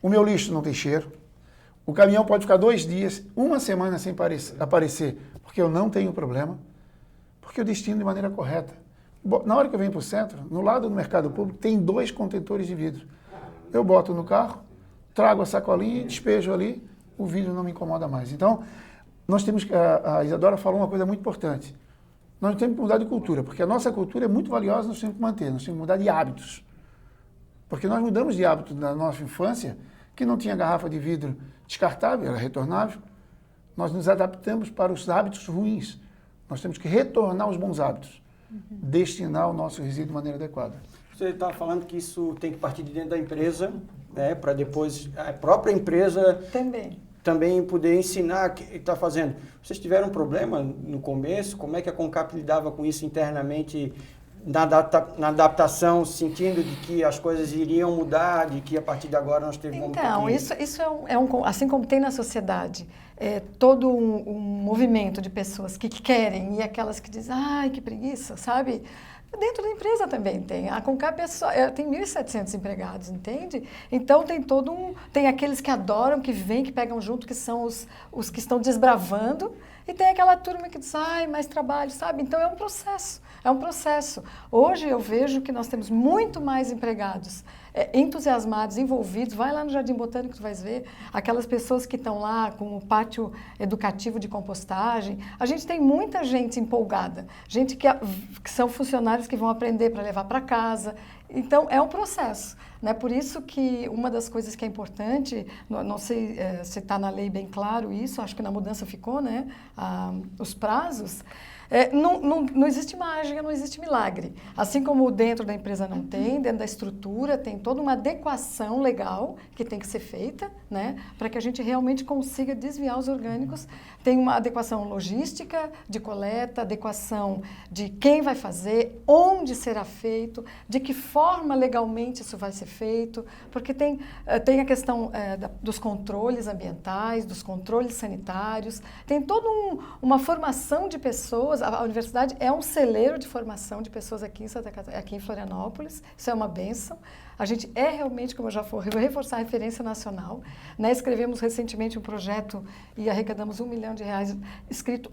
O meu lixo não tem cheiro. O caminhão pode ficar 2 dias, 1 semana sem aparecer, porque eu não tenho problema, porque eu destino de maneira correta. Na hora que eu venho para o centro, no lado do mercado público, tem 2 contentores de vidro. Eu boto no carro, trago a sacolinha e despejo ali, o vidro não me incomoda mais. Então, nós temos que... A Isadora falou uma coisa muito importante. Nós temos que mudar de cultura, porque a nossa cultura é muito valiosa, nós temos que manter, nós temos que mudar de hábitos. Porque nós mudamos de hábito na nossa infância, que não tinha garrafa de vidro descartável, era retornável. Nós nos adaptamos para os hábitos ruins. Nós temos que retornar aos bons hábitos, destinar o nosso resíduo de maneira adequada. Você está falando que isso tem que partir de dentro da empresa, né, para depois a própria empresa também poder ensinar o que está fazendo. Vocês tiveram um problema no começo? Como é que a CONCAP lidava com isso internamente? Na adaptação, sentindo de que as coisas iriam mudar, de que a partir de agora nós temos... Então, isso é assim como tem na sociedade, todo um movimento de pessoas que querem e aquelas que dizem, ai, que preguiça, sabe? Dentro da empresa também tem. A CONCAP tem 1.700 empregados, entende? Então tem aqueles que adoram, que vêm, que pegam junto, que são os que estão desbravando, e tem aquela turma que diz, ai, mais trabalho, sabe? Então é um processo. Hoje eu vejo que nós temos muito mais empregados entusiasmados, envolvidos. Vai lá no Jardim Botânico, tu vais ver aquelas pessoas que estão lá com o pátio educativo de compostagem. A gente tem muita gente empolgada, gente que são funcionários que vão aprender para levar para casa. Então, é um processo, né? Por isso que uma das coisas que é importante, não sei se está na lei bem claro isso, acho que na mudança ficou, né? Os prazos. Não existe mágica, não existe milagre. Assim como dentro da empresa não tem, dentro da estrutura tem toda uma adequação legal que tem que ser feita, né, para que a gente realmente consiga desviar os orgânicos. Tem uma adequação logística de coleta, adequação de quem vai fazer, onde será feito, de que forma legalmente isso vai ser feito, porque tem a questão dos controles ambientais, dos controles sanitários, tem toda uma formação de pessoas. a universidade é um celeiro de formação de pessoas aqui em Florianópolis, isso é uma bênção. A gente é realmente, como eu já falei, reforçar a referência nacional. Né? Escrevemos recentemente um projeto e arrecadamos R$1 milhão escrito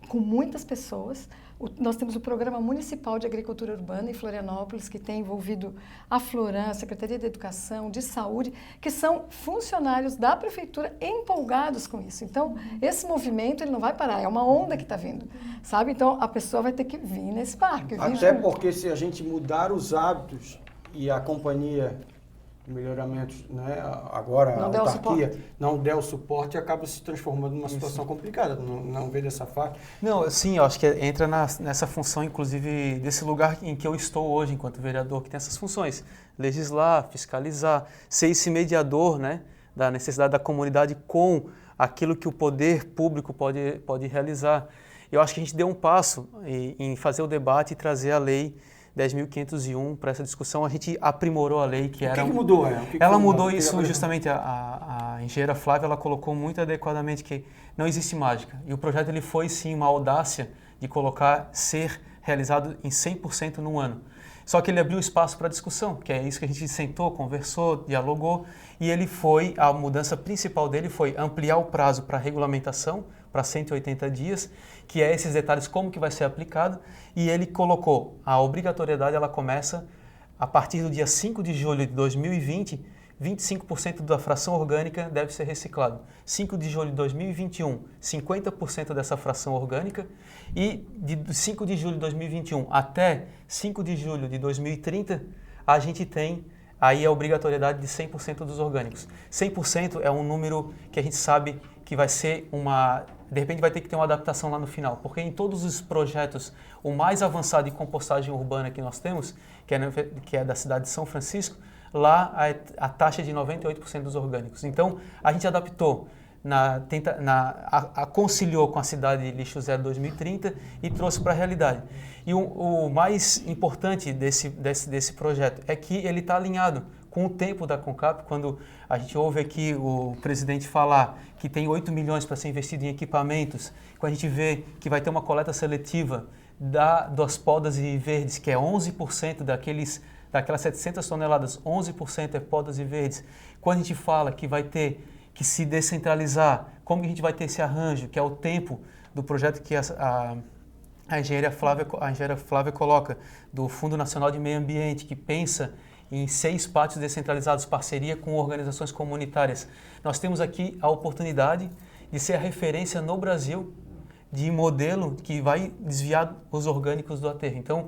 com muitas pessoas. Nós temos o Programa Municipal de Agricultura Urbana em Florianópolis, que tem envolvido a Floran, a Secretaria de Educação, de Saúde, que são funcionários da Prefeitura empolgados com isso. Então, esse movimento ele não vai parar, é uma onda que está vindo, sabe? Então, a pessoa vai ter que vir nesse parque. Até porque se a gente mudar os hábitos e a companhia de melhoramentos, né, agora a autarquia não der o suporte, acaba se transformando numa situação complicada, não vê dessa forma? Não, sim, eu acho que entra nessa função, inclusive, desse lugar em que eu estou hoje, enquanto vereador, que tem essas funções, legislar, fiscalizar, ser esse mediador, né, da necessidade da comunidade com aquilo que o poder público pode realizar. Eu acho que a gente deu um passo em fazer o debate e trazer a lei 10.501 para essa discussão. A gente aprimorou a lei que era... O que mudou? Ela mudou isso justamente, a engenheira Flávia, ela colocou muito adequadamente que não existe mágica. E o projeto ele foi sim uma audácia de colocar ser realizado em 100% num ano. Só que ele abriu espaço para discussão, que é isso que a gente sentou, conversou, dialogou, e a mudança principal dele foi ampliar o prazo para regulamentação para 180 dias, que é esses detalhes como que vai ser aplicado, e ele colocou a obrigatoriedade, ela começa a partir do dia 5 de julho de 2020, 25% da fração orgânica deve ser reciclado. 5 de julho de 2021, 50% dessa fração orgânica, e de 5 de julho de 2021 até 5 de julho de 2030, a gente tem aí a obrigatoriedade de 100% dos orgânicos. 100% é um número que a gente sabe que vai ser de repente vai ter que ter uma adaptação lá no final, porque em todos os projetos, o mais avançado em compostagem urbana que nós temos, que é da cidade de São Francisco, lá a taxa é de 98% dos orgânicos. Então, a gente adaptou, conciliou com a cidade de Lixo Zero 2030 e trouxe para a realidade. E o mais importante desse projeto é que ele está alinhado com o tempo da CONCAP. Quando a gente ouve aqui o presidente falar que tem 8 milhões para ser investido em equipamentos, quando a gente vê que vai ter uma coleta seletiva das podas e verdes, que é 11% daquelas 700 toneladas, 11% é podas e verdes. Quando a gente fala que vai ter que se descentralizar, como que a gente vai ter esse arranjo, que é o tempo do projeto que a engenheira Flávia coloca, do Fundo Nacional de Meio Ambiente, que pensa em 6 pátios descentralizados, parceria com organizações comunitárias. Nós temos aqui a oportunidade de ser a referência no Brasil de modelo que vai desviar os orgânicos do aterro. Então,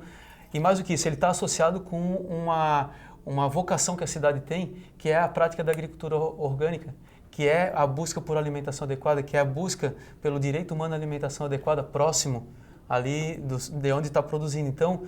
e mais do que isso, ele está associado com uma vocação que a cidade tem, que é a prática da agricultura orgânica, que é a busca por alimentação adequada, que é a busca pelo direito humano à alimentação adequada próximo ali de onde está produzindo. Então,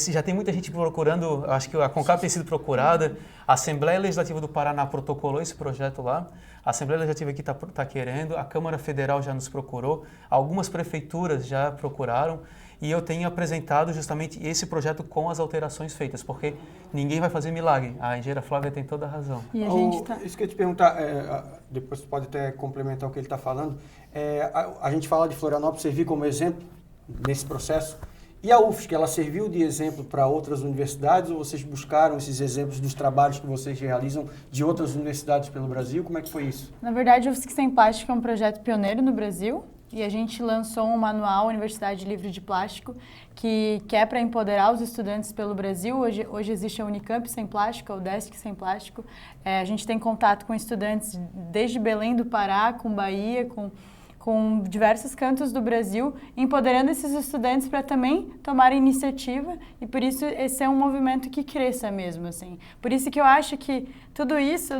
já tem muita gente procurando, acho que a CONCAP tem sido procurada, a Assembleia Legislativa do Paraná protocolou esse projeto lá, a Assembleia Legislativa aqui está querendo, a Câmara Federal já nos procurou, algumas prefeituras já procuraram, e eu tenho apresentado justamente esse projeto com as alterações feitas, porque ninguém vai fazer milagre. A engenheira Flávia tem toda a razão. E isso que eu ia te perguntar, depois você pode até complementar o que ele está falando, a gente fala de Florianópolis servir como exemplo nesse processo, e a UFSC, ela serviu de exemplo para outras universidades, ou vocês buscaram esses exemplos dos trabalhos que vocês realizam de outras universidades pelo Brasil? Como é que foi isso? Na verdade, o UFSC Sem Plástico é um projeto pioneiro no Brasil, e a gente lançou um manual Universidade Livre de Plástico, que é para empoderar os estudantes pelo Brasil. Hoje existe a Unicamp Sem Plástico, a UDESC Sem Plástico. A gente tem contato com estudantes desde Belém do Pará, com Bahia, com diversos cantos do Brasil, empoderando esses estudantes para também tomarem iniciativa, e por isso esse é um movimento que cresça mesmo, assim. Por isso que eu acho que tudo isso,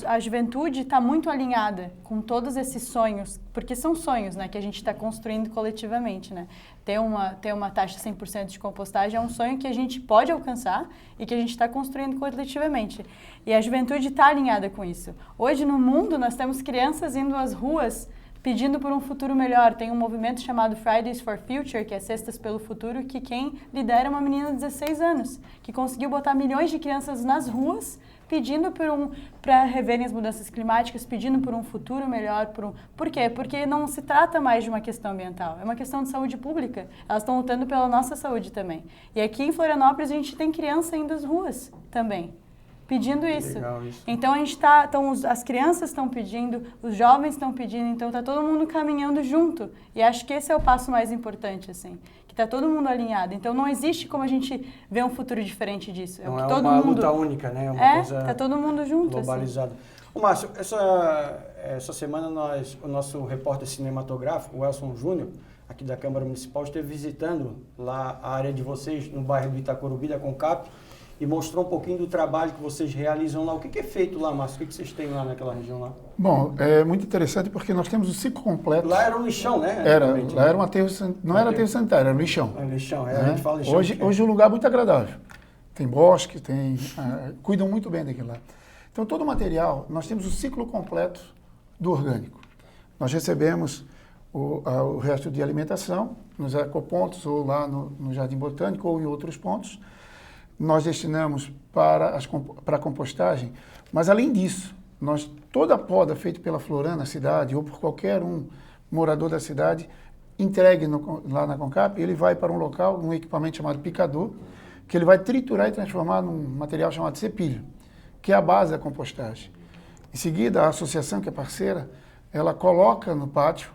a juventude está muito alinhada com todos esses sonhos, porque são sonhos, né, que a gente está construindo coletivamente, né. Ter uma taxa 100% de compostagem é um sonho que a gente pode alcançar e que a gente está construindo coletivamente. E a juventude está alinhada com isso. Hoje no mundo nós temos crianças indo às ruas pedindo por um futuro melhor. Tem um movimento chamado Fridays for Future, que é Cestas pelo Futuro, que quem lidera é uma menina de 16 anos, que conseguiu botar milhões de crianças nas ruas pedindo para reverem as mudanças climáticas, pedindo por um futuro melhor. Por quê? Porque não se trata mais de uma questão ambiental, é uma questão de saúde pública. Elas estão lutando pela nossa saúde também. E aqui em Florianópolis a gente tem criança indo às ruas também, pedindo isso. Legal, isso. Então as crianças estão pedindo, os jovens estão pedindo, então está todo mundo caminhando junto. E acho que esse é o passo mais importante, assim, que está todo mundo alinhado. Então não existe como a gente ver um futuro diferente disso. Não que é todo uma mundo... luta única, né? É uma coisa tá todo mundo junto, globalizada. Ô, Márcio, essa semana o nosso repórter cinematográfico, o Elson Júnior, aqui da Câmara Municipal, esteve visitando lá a área de vocês, no bairro do Itacorubi, da CONCAP, e mostrou um pouquinho do trabalho que vocês realizam lá. O que é feito lá, Márcio? O que vocês têm lá naquela região lá? Bom, é muito interessante porque nós temos o ciclo completo. Lá era um lixão, né? Lá era um aterro, não era aterro sanitário, era um lixão. É um lixão, né? A gente fala lixão. Hoje é um lugar muito agradável. Tem bosque, cuidam muito bem daquilo lá. Então, todo o material, nós temos o ciclo completo do orgânico. Nós recebemos o resto de alimentação nos ecopontos ou lá no Jardim Botânico ou em outros pontos. Nós destinamos para a compostagem, mas além disso, toda a poda feita pela Florana cidade ou por qualquer morador da cidade, entregue lá na CONCAP, ele vai para um local, um equipamento chamado picador, que ele vai triturar e transformar num material chamado cepilho, que é a base da compostagem. Em seguida, a associação, que é parceira, ela coloca no pátio,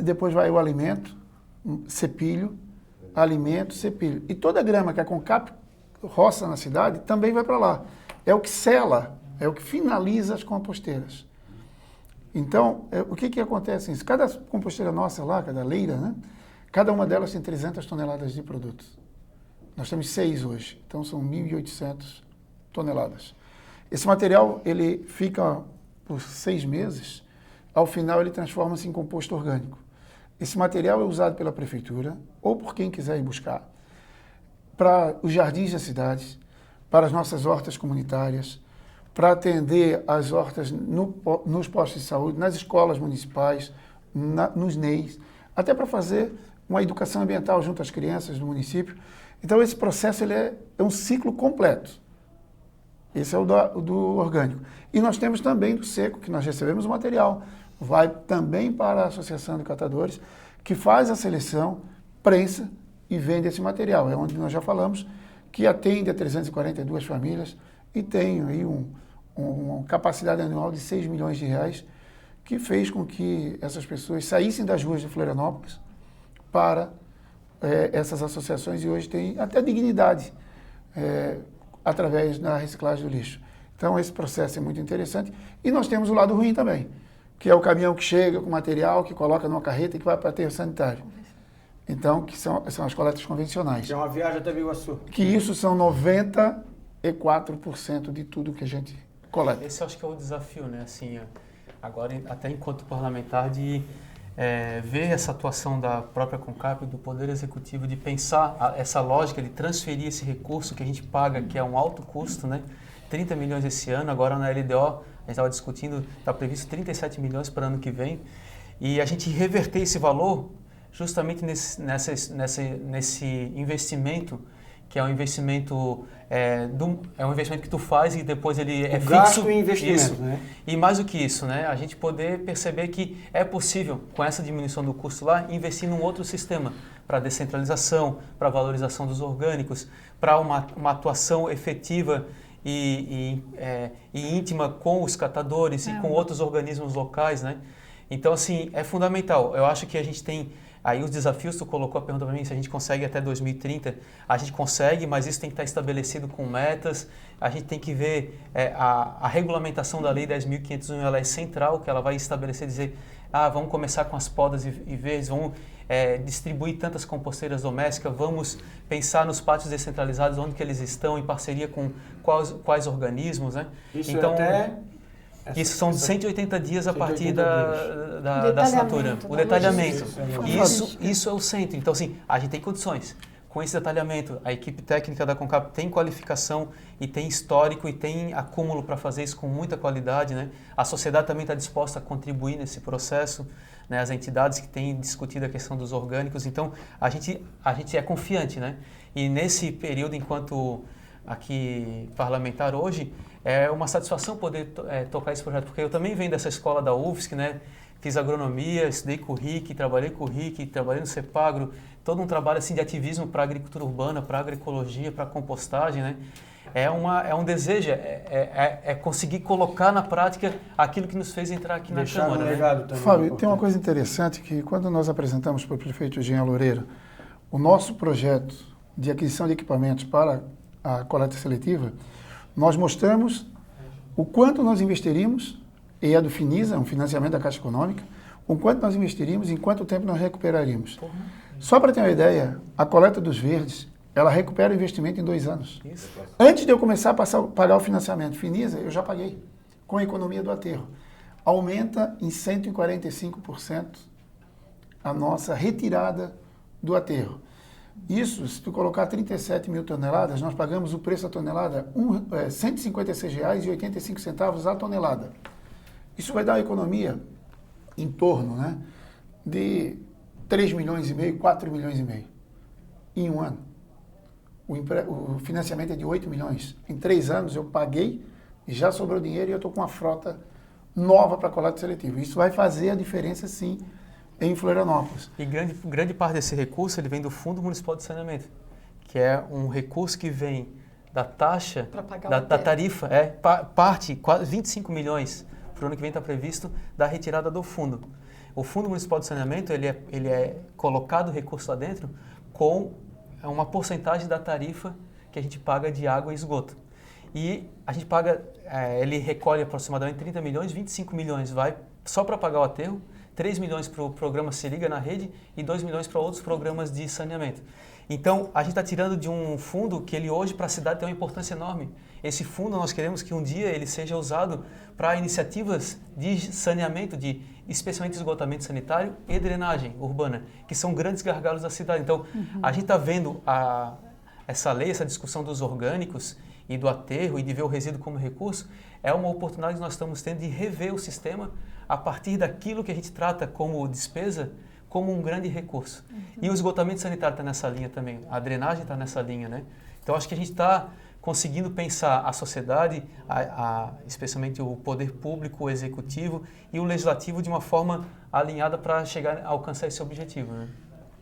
depois vai o alimento, cepilho, alimento, cepilho. E toda a grama que a CONCAP roça na cidade também vai para lá. É o que sela, é o que finaliza as composteiras. Então, o que acontece? Cada composteira nossa lá, cada leira, né? Cada uma delas tem 300 toneladas de produtos. Nós temos 6 hoje, então são 1.800 toneladas. Esse material, ele fica por 6 meses, ao final ele transforma-se em composto orgânico. Esse material é usado pela prefeitura, ou por quem quiser ir buscar, para os jardins da cidade, para as nossas hortas comunitárias, para atender as hortas nos postos de saúde, nas escolas municipais, nos NEIs, até para fazer uma educação ambiental junto às crianças do município. Então, esse processo ele é um ciclo completo. Esse é o do orgânico. E nós temos também do seco, que nós recebemos o material, vai também para a Associação de Catadores, que faz a seleção, prensa e vende esse material. É onde nós já falamos que atende a 342 famílias e tem aí uma capacidade anual de 6 milhões de reais, que fez com que essas pessoas saíssem das ruas de Florianópolis para essas associações e hoje tem até dignidade através da reciclagem do lixo. Então, esse processo é muito interessante. E nós temos o lado ruim também, que é o caminhão que chega com material, que coloca numa carreta e que vai para aterro sanitário. Então, que são as coletas convencionais. Que é uma viagem até Biguaçu. Que isso são 94% de tudo que a gente coleta. Esse eu acho que é o desafio, né? Assim, agora, até enquanto parlamentar, de ver essa atuação da própria CONCAP, do Poder Executivo, de pensar essa lógica de transferir esse recurso que a gente paga, que é um alto custo, né? 30 milhões esse ano, agora na LDO, a gente estava discutindo, está previsto 37 milhões para o ano que vem, e a gente reverter esse valor justamente nesse investimento, que é um investimento um investimento que tu faz e depois ele é fixo. Gasto e investimento, isso. né? E mais do que isso, né? A gente poder perceber que é possível, com essa diminuição do custo lá, investir num outro sistema para descentralização, para valorização dos orgânicos, para uma atuação efetiva e íntima com os catadores e com outros organismos locais, né? Então, assim, é fundamental. Eu acho que a gente tem aí os desafios, tu colocou a pergunta para mim, se a gente consegue até 2030, a gente consegue, mas isso tem que estar estabelecido com metas, a gente tem que ver a regulamentação da Lei 10.501, ela é central, que ela vai estabelecer, dizer, vamos começar com as podas e verdes, vamos distribuir tantas composteiras domésticas, vamos pensar nos pátios descentralizados, onde que eles estão, em parceria com quais organismos, né? Isso então, isso são 180 dias a partir da assinatura. O detalhamento. Isso é o centro. Então, assim, a gente tem condições. Com esse detalhamento, a equipe técnica da CONCAP tem qualificação e tem histórico e tem acúmulo para fazer isso com muita qualidade, né? A sociedade também está disposta a contribuir nesse processo, né? As entidades que têm discutido a questão dos orgânicos. Então, a gente é confiante, né? E nesse período, enquanto aqui parlamentar hoje, é uma satisfação poder tocar esse projeto, porque eu também venho dessa escola da UFSC, né? Fiz agronomia, estudei com o RIC, trabalhei com o RIC, trabalhei no CEPAGRO, todo um trabalho assim de ativismo para a agricultura urbana, para a agroecologia, para a compostagem, né? É um desejo, conseguir colocar na prática aquilo que nos fez entrar aqui na Câmara. Um legado também. Fábio, tem uma coisa interessante que quando nós apresentamos para o prefeito Jean Loureiro o nosso projeto de aquisição de equipamentos para a coleta seletiva, nós mostramos o quanto nós investiríamos, e é do Finisa, um financiamento da Caixa Econômica, o quanto nós investiríamos e em quanto tempo nós recuperaríamos. Só para ter uma ideia, a coleta dos verdes, ela recupera o investimento em 2 anos. Isso. Antes de eu começar a pagar o financiamento Finisa, eu já paguei, com a economia do aterro. Aumenta em 145% a nossa retirada do aterro. Isso, se tu colocar 37 mil toneladas, nós pagamos o preço da tonelada R$ 156,85 a tonelada. Isso vai dar uma economia em torno, né, de 3 milhões e meio, 4 milhões e meio em um ano. O financiamento é de 8 milhões. Em 3 anos eu paguei e já sobrou dinheiro e eu estou com uma frota nova para coleta seletiva. Isso vai fazer a diferença, sim, em Florianópolis. E grande parte desse recurso ele vem do Fundo Municipal de Saneamento, que é um recurso que vem da taxa, da tarifa, parte, quase 25 milhões para o ano que vem está previsto da retirada do fundo. O Fundo Municipal de Saneamento ele é colocado recurso lá dentro com uma porcentagem da tarifa que a gente paga de água e esgoto. E a gente paga, ele recolhe aproximadamente 30 milhões, 25 milhões vai só para pagar o aterro, 3 milhões para o programa Se Liga na Rede e 2 milhões para outros programas de saneamento. Então, a gente está tirando de um fundo que ele hoje para a cidade tem uma importância enorme. Esse fundo nós queremos que um dia ele seja usado para iniciativas de saneamento, especialmente esgotamento sanitário e drenagem urbana, que são grandes gargalos da cidade. Então, a gente está vendo essa lei, essa discussão dos orgânicos e do aterro e de ver o resíduo como recurso, é uma oportunidade que nós estamos tendo de rever o sistema a partir daquilo que a gente trata como despesa, como um grande recurso. E o esgotamento sanitário está nessa linha também, a drenagem está nessa linha, né? Então, acho que a gente está conseguindo pensar a sociedade, especialmente o poder público, o executivo e o legislativo de uma forma alinhada para chegar a alcançar esse objetivo, né?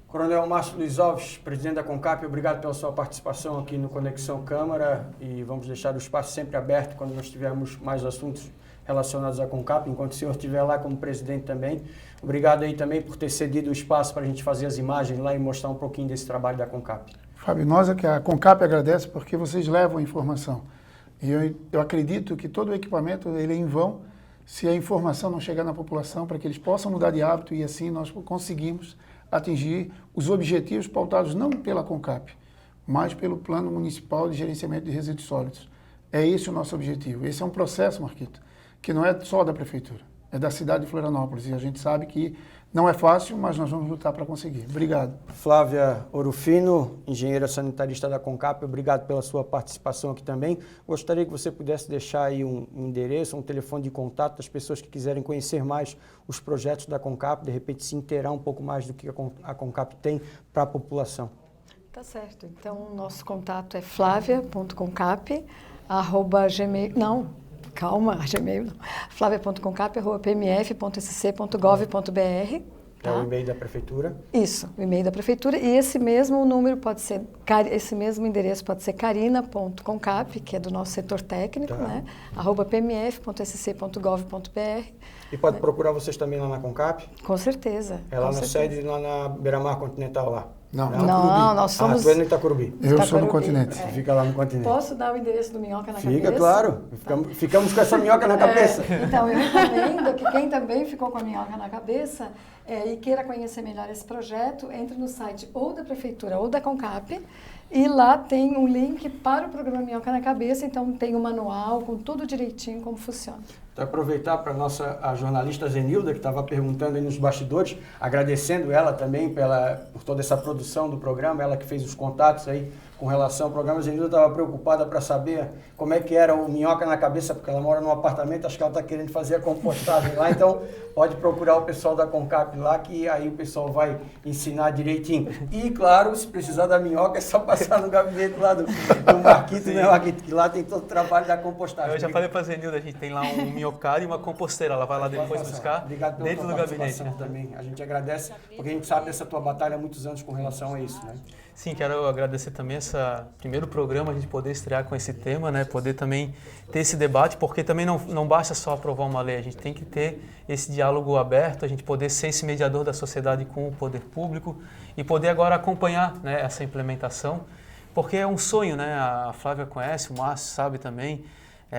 Coronel Márcio Luiz Alves, presidente da CONCAP, obrigado pela sua participação aqui no Conexão Câmara e vamos deixar o espaço sempre aberto quando nós tivermos mais assuntos relacionados à CONCAP, enquanto o senhor estiver lá como presidente também. Obrigado aí também por ter cedido o espaço para a gente fazer as imagens lá e mostrar um pouquinho desse trabalho da CONCAP. Fábio, nós aqui, a CONCAP agradece porque vocês levam a informação. E eu acredito que todo o equipamento ele é em vão se a informação não chegar na população para que eles possam mudar de hábito e assim nós conseguimos atingir os objetivos pautados não pela CONCAP, mas pelo Plano Municipal de Gerenciamento de Resíduos Sólidos. É esse o nosso objetivo. Esse é um processo, Marquito, que não é só da Prefeitura, é da cidade de Florianópolis. E a gente sabe que não é fácil, mas nós vamos lutar para conseguir. Obrigado. Flávia Orofino, engenheira sanitarista da CONCAP, obrigado pela sua participação aqui também. Gostaria que você pudesse deixar aí um endereço, um telefone de contato das pessoas que quiserem conhecer mais os projetos da CONCAP, de repente se inteirar um pouco mais do que a CONCAP tem para a população. Tá certo. Então, nosso contato é flavia.concap@gmail. Não. Calma, Gmail não. flavia.concap@pmf.sc.gov.br. É o e-mail da prefeitura? Isso, o e-mail da prefeitura. E esse mesmo número pode ser, esse mesmo endereço pode ser carina.concap, que é do nosso setor técnico, né? @pmf.sc.gov.br. E pode procurar vocês também lá na CONCAP? Com certeza. É lá na sede, lá na Beira-Mar Continental lá? Não, nós somos... tu é no Itacurubi? Eu sou no continente. Você fica lá no continente. Posso dar o endereço do Minhoca na cabeça? Fica, claro. Ficamos com essa minhoca na cabeça. Então, eu recomendo que quem também ficou com a minhoca na cabeça e queira conhecer melhor esse projeto, entre no site ou da Prefeitura ou da CONCAP e lá tem um link para o programa Minhoca na Cabeça, então tem um manual com tudo direitinho como funciona. Então, aproveitar para a jornalista Zenilda, que estava perguntando aí nos bastidores, agradecendo ela também por toda essa produção do programa, ela que fez os contatos aí com relação ao programa. A Zenilda estava preocupada para saber como é que era o Minhoca na Cabeça, porque ela mora num apartamento, acho que ela está querendo fazer a compostagem lá, então pode procurar o pessoal da Concap lá, que aí o pessoal vai ensinar direitinho. E, claro, se precisar da minhoca, é só passar no gabinete lá do Marquito, né, Marquito? Que lá tem todo o trabalho da compostagem. Eu já falei para a Zenilda, a gente tem lá um minhocário e uma composteira, ela vai lá depois buscar dentro do gabinete. Né? Também. A gente agradece, porque a gente sabe dessa tua batalha há muitos anos com relação a isso, né? Sim, quero agradecer também esse primeiro programa, a gente poder estrear com esse tema, né? Poder também ter esse debate, porque também não basta só aprovar uma lei, a gente tem que ter esse diálogo aberto, a gente poder ser esse mediador da sociedade com o poder público e poder agora acompanhar, né, essa implementação, porque é um sonho, né? A Flávia conhece, o Márcio sabe também,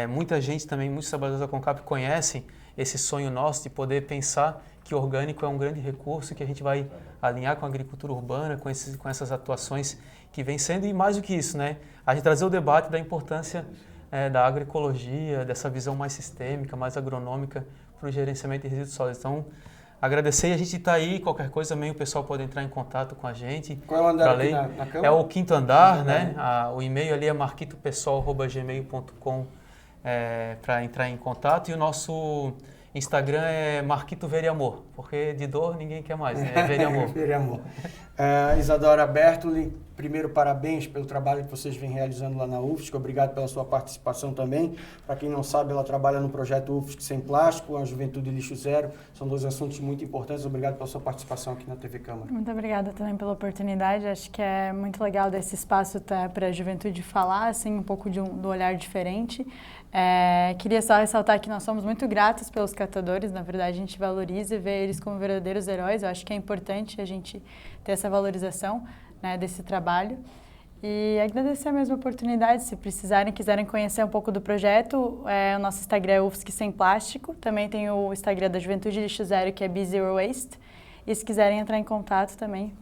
muita gente também, muitos trabalhadores da Concap conhecem esse sonho nosso de poder pensar que o orgânico é um grande recurso, que a gente vai alinhar com a agricultura urbana, com essas atuações que vem sendo, e mais do que isso, né? A gente trazer o debate da importância da agroecologia, dessa visão mais sistêmica, mais agronômica para o gerenciamento de resíduos sólidos. Então, agradecer, a gente está aí, qualquer coisa também o pessoal pode entrar em contato com a gente. Qual é o andar aqui na Câmara? É o 5º andar, né? O e-mail ali é marquitopessoal@gmail.com para entrar em contato, e o nosso Instagram é Marquito Vereamor, porque de dor ninguém quer mais, né? É Vereamor. Vereamor. Isadora Bertoli, primeiro parabéns pelo trabalho que vocês vêm realizando lá na UFSC, obrigado pela sua participação também. Para quem não sabe, ela trabalha no projeto UFSC Sem Plástico, a Juventude Lixo Zero, são dois assuntos muito importantes, obrigado pela sua participação aqui na TV Câmara. Muito obrigada também pela oportunidade, acho que é muito legal desse espaço para a juventude falar, assim, um pouco do olhar diferente. Queria só ressaltar que nós somos muito gratos pelos catadores, na verdade a gente valoriza e vê eles como verdadeiros heróis, eu acho que é importante a gente ter essa valorização, né, desse trabalho, e agradecer a mesma oportunidade. Se precisarem, quiserem conhecer um pouco do projeto, o nosso Instagram é UFSC Sem Plástico, também tem o Instagram da Juventude Lixo Zero, que é Be Zero Waste, e se quiserem entrar em contato também,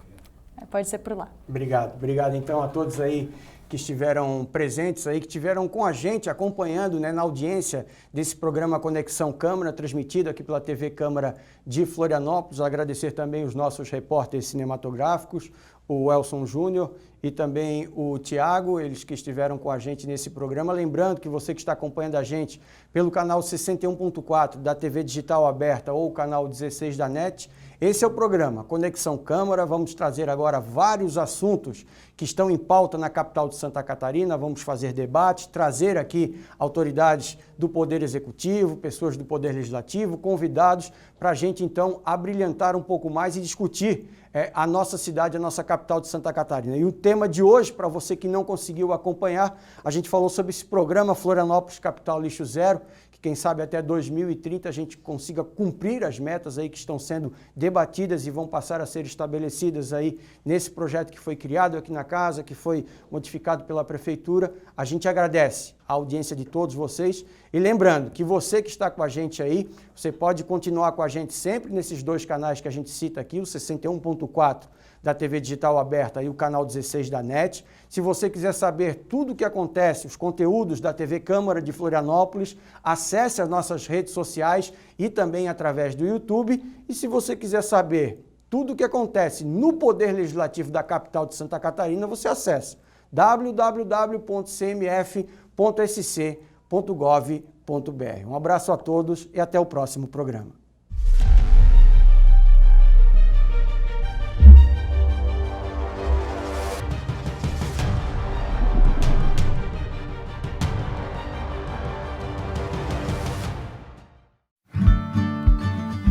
pode ser por lá. Obrigado então a todos aí que estiveram presentes aí, que estiveram com a gente, acompanhando, né, na audiência desse programa Conexão Câmara, transmitido aqui pela TV Câmara de Florianópolis. Agradecer também os nossos repórteres cinematográficos, o Elson Júnior e também o Tiago, eles que estiveram com a gente nesse programa. Lembrando que você que está acompanhando a gente pelo canal 61.4 da TV Digital Aberta ou o canal 16 da NET, esse é o programa Conexão Câmara. Vamos trazer agora vários assuntos que estão em pauta na capital de Santa Catarina. Vamos fazer debates, trazer aqui autoridades do Poder Executivo, pessoas do Poder Legislativo, convidados para a gente então abrilhantar um pouco mais e discutir a nossa cidade, a nossa capital de Santa Catarina. E o tema de hoje, para você que não conseguiu acompanhar, a gente falou sobre esse programa Florianópolis Capital Lixo Zero, que quem sabe até 2030 a gente consiga cumprir as metas aí que estão sendo debatidas e vão passar a ser estabelecidas aí nesse projeto que foi criado aqui na casa, que foi modificado pela Prefeitura. A gente agradece a audiência de todos vocês e lembrando que você que está com a gente aí, você pode continuar com a gente sempre nesses dois canais que a gente cita aqui, o 61.4 da TV Digital Aberta e o canal 16 da NET. Se você quiser saber tudo o que acontece, os conteúdos da TV Câmara de Florianópolis, acesse as nossas redes sociais e também através do YouTube. E se você quiser saber tudo o que acontece no Poder Legislativo da capital de Santa Catarina, você acessa www.cmf.sc.gov.br. Um abraço a todos e até o próximo programa.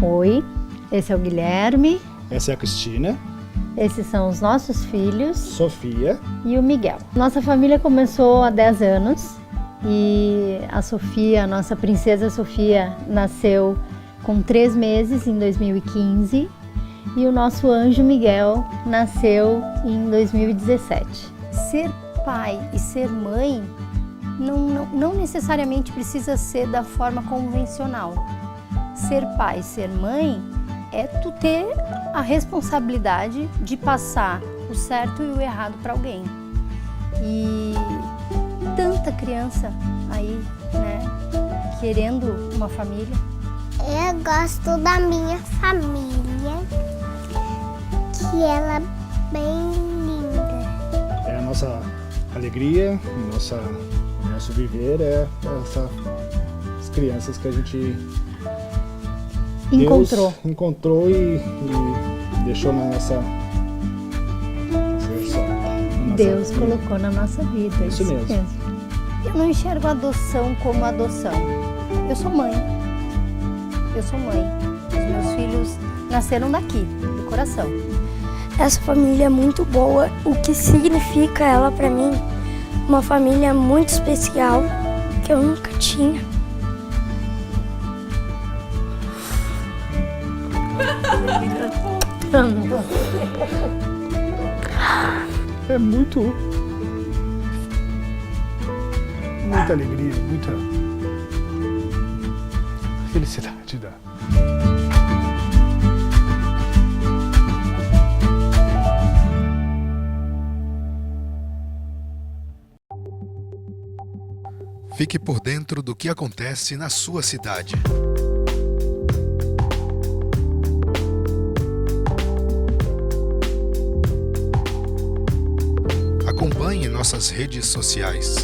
Oi, esse é o Guilherme. Essa é a Cristina. Esses são os nossos filhos. Sofia. E o Miguel. Nossa família começou há 10 anos e a Sofia, a nossa princesa Sofia, nasceu com 3 meses em 2015 e o nosso anjo Miguel nasceu em 2017. Ser pai e ser mãe não necessariamente precisa ser da forma convencional. Ser pai, ser mãe é tu ter a responsabilidade de passar o certo e o errado para alguém. E tanta criança aí, né, querendo uma família. Eu gosto da minha família, que ela é bem linda. É a nossa alegria, nosso viver é essas crianças que a gente Encontrou. Deus encontrou e deixou na nossa Deus colocou na nossa vida. Isso mesmo. Eu não enxergo a adoção como adoção. Eu sou mãe. Os meus filhos nasceram daqui, do coração. Essa família é muito boa. O que significa ela pra mim? Uma família muito especial que eu nunca tinha. É muita alegria, muita felicidade dá. Fique por dentro do que acontece na sua cidade. Acompanhe nossas redes sociais.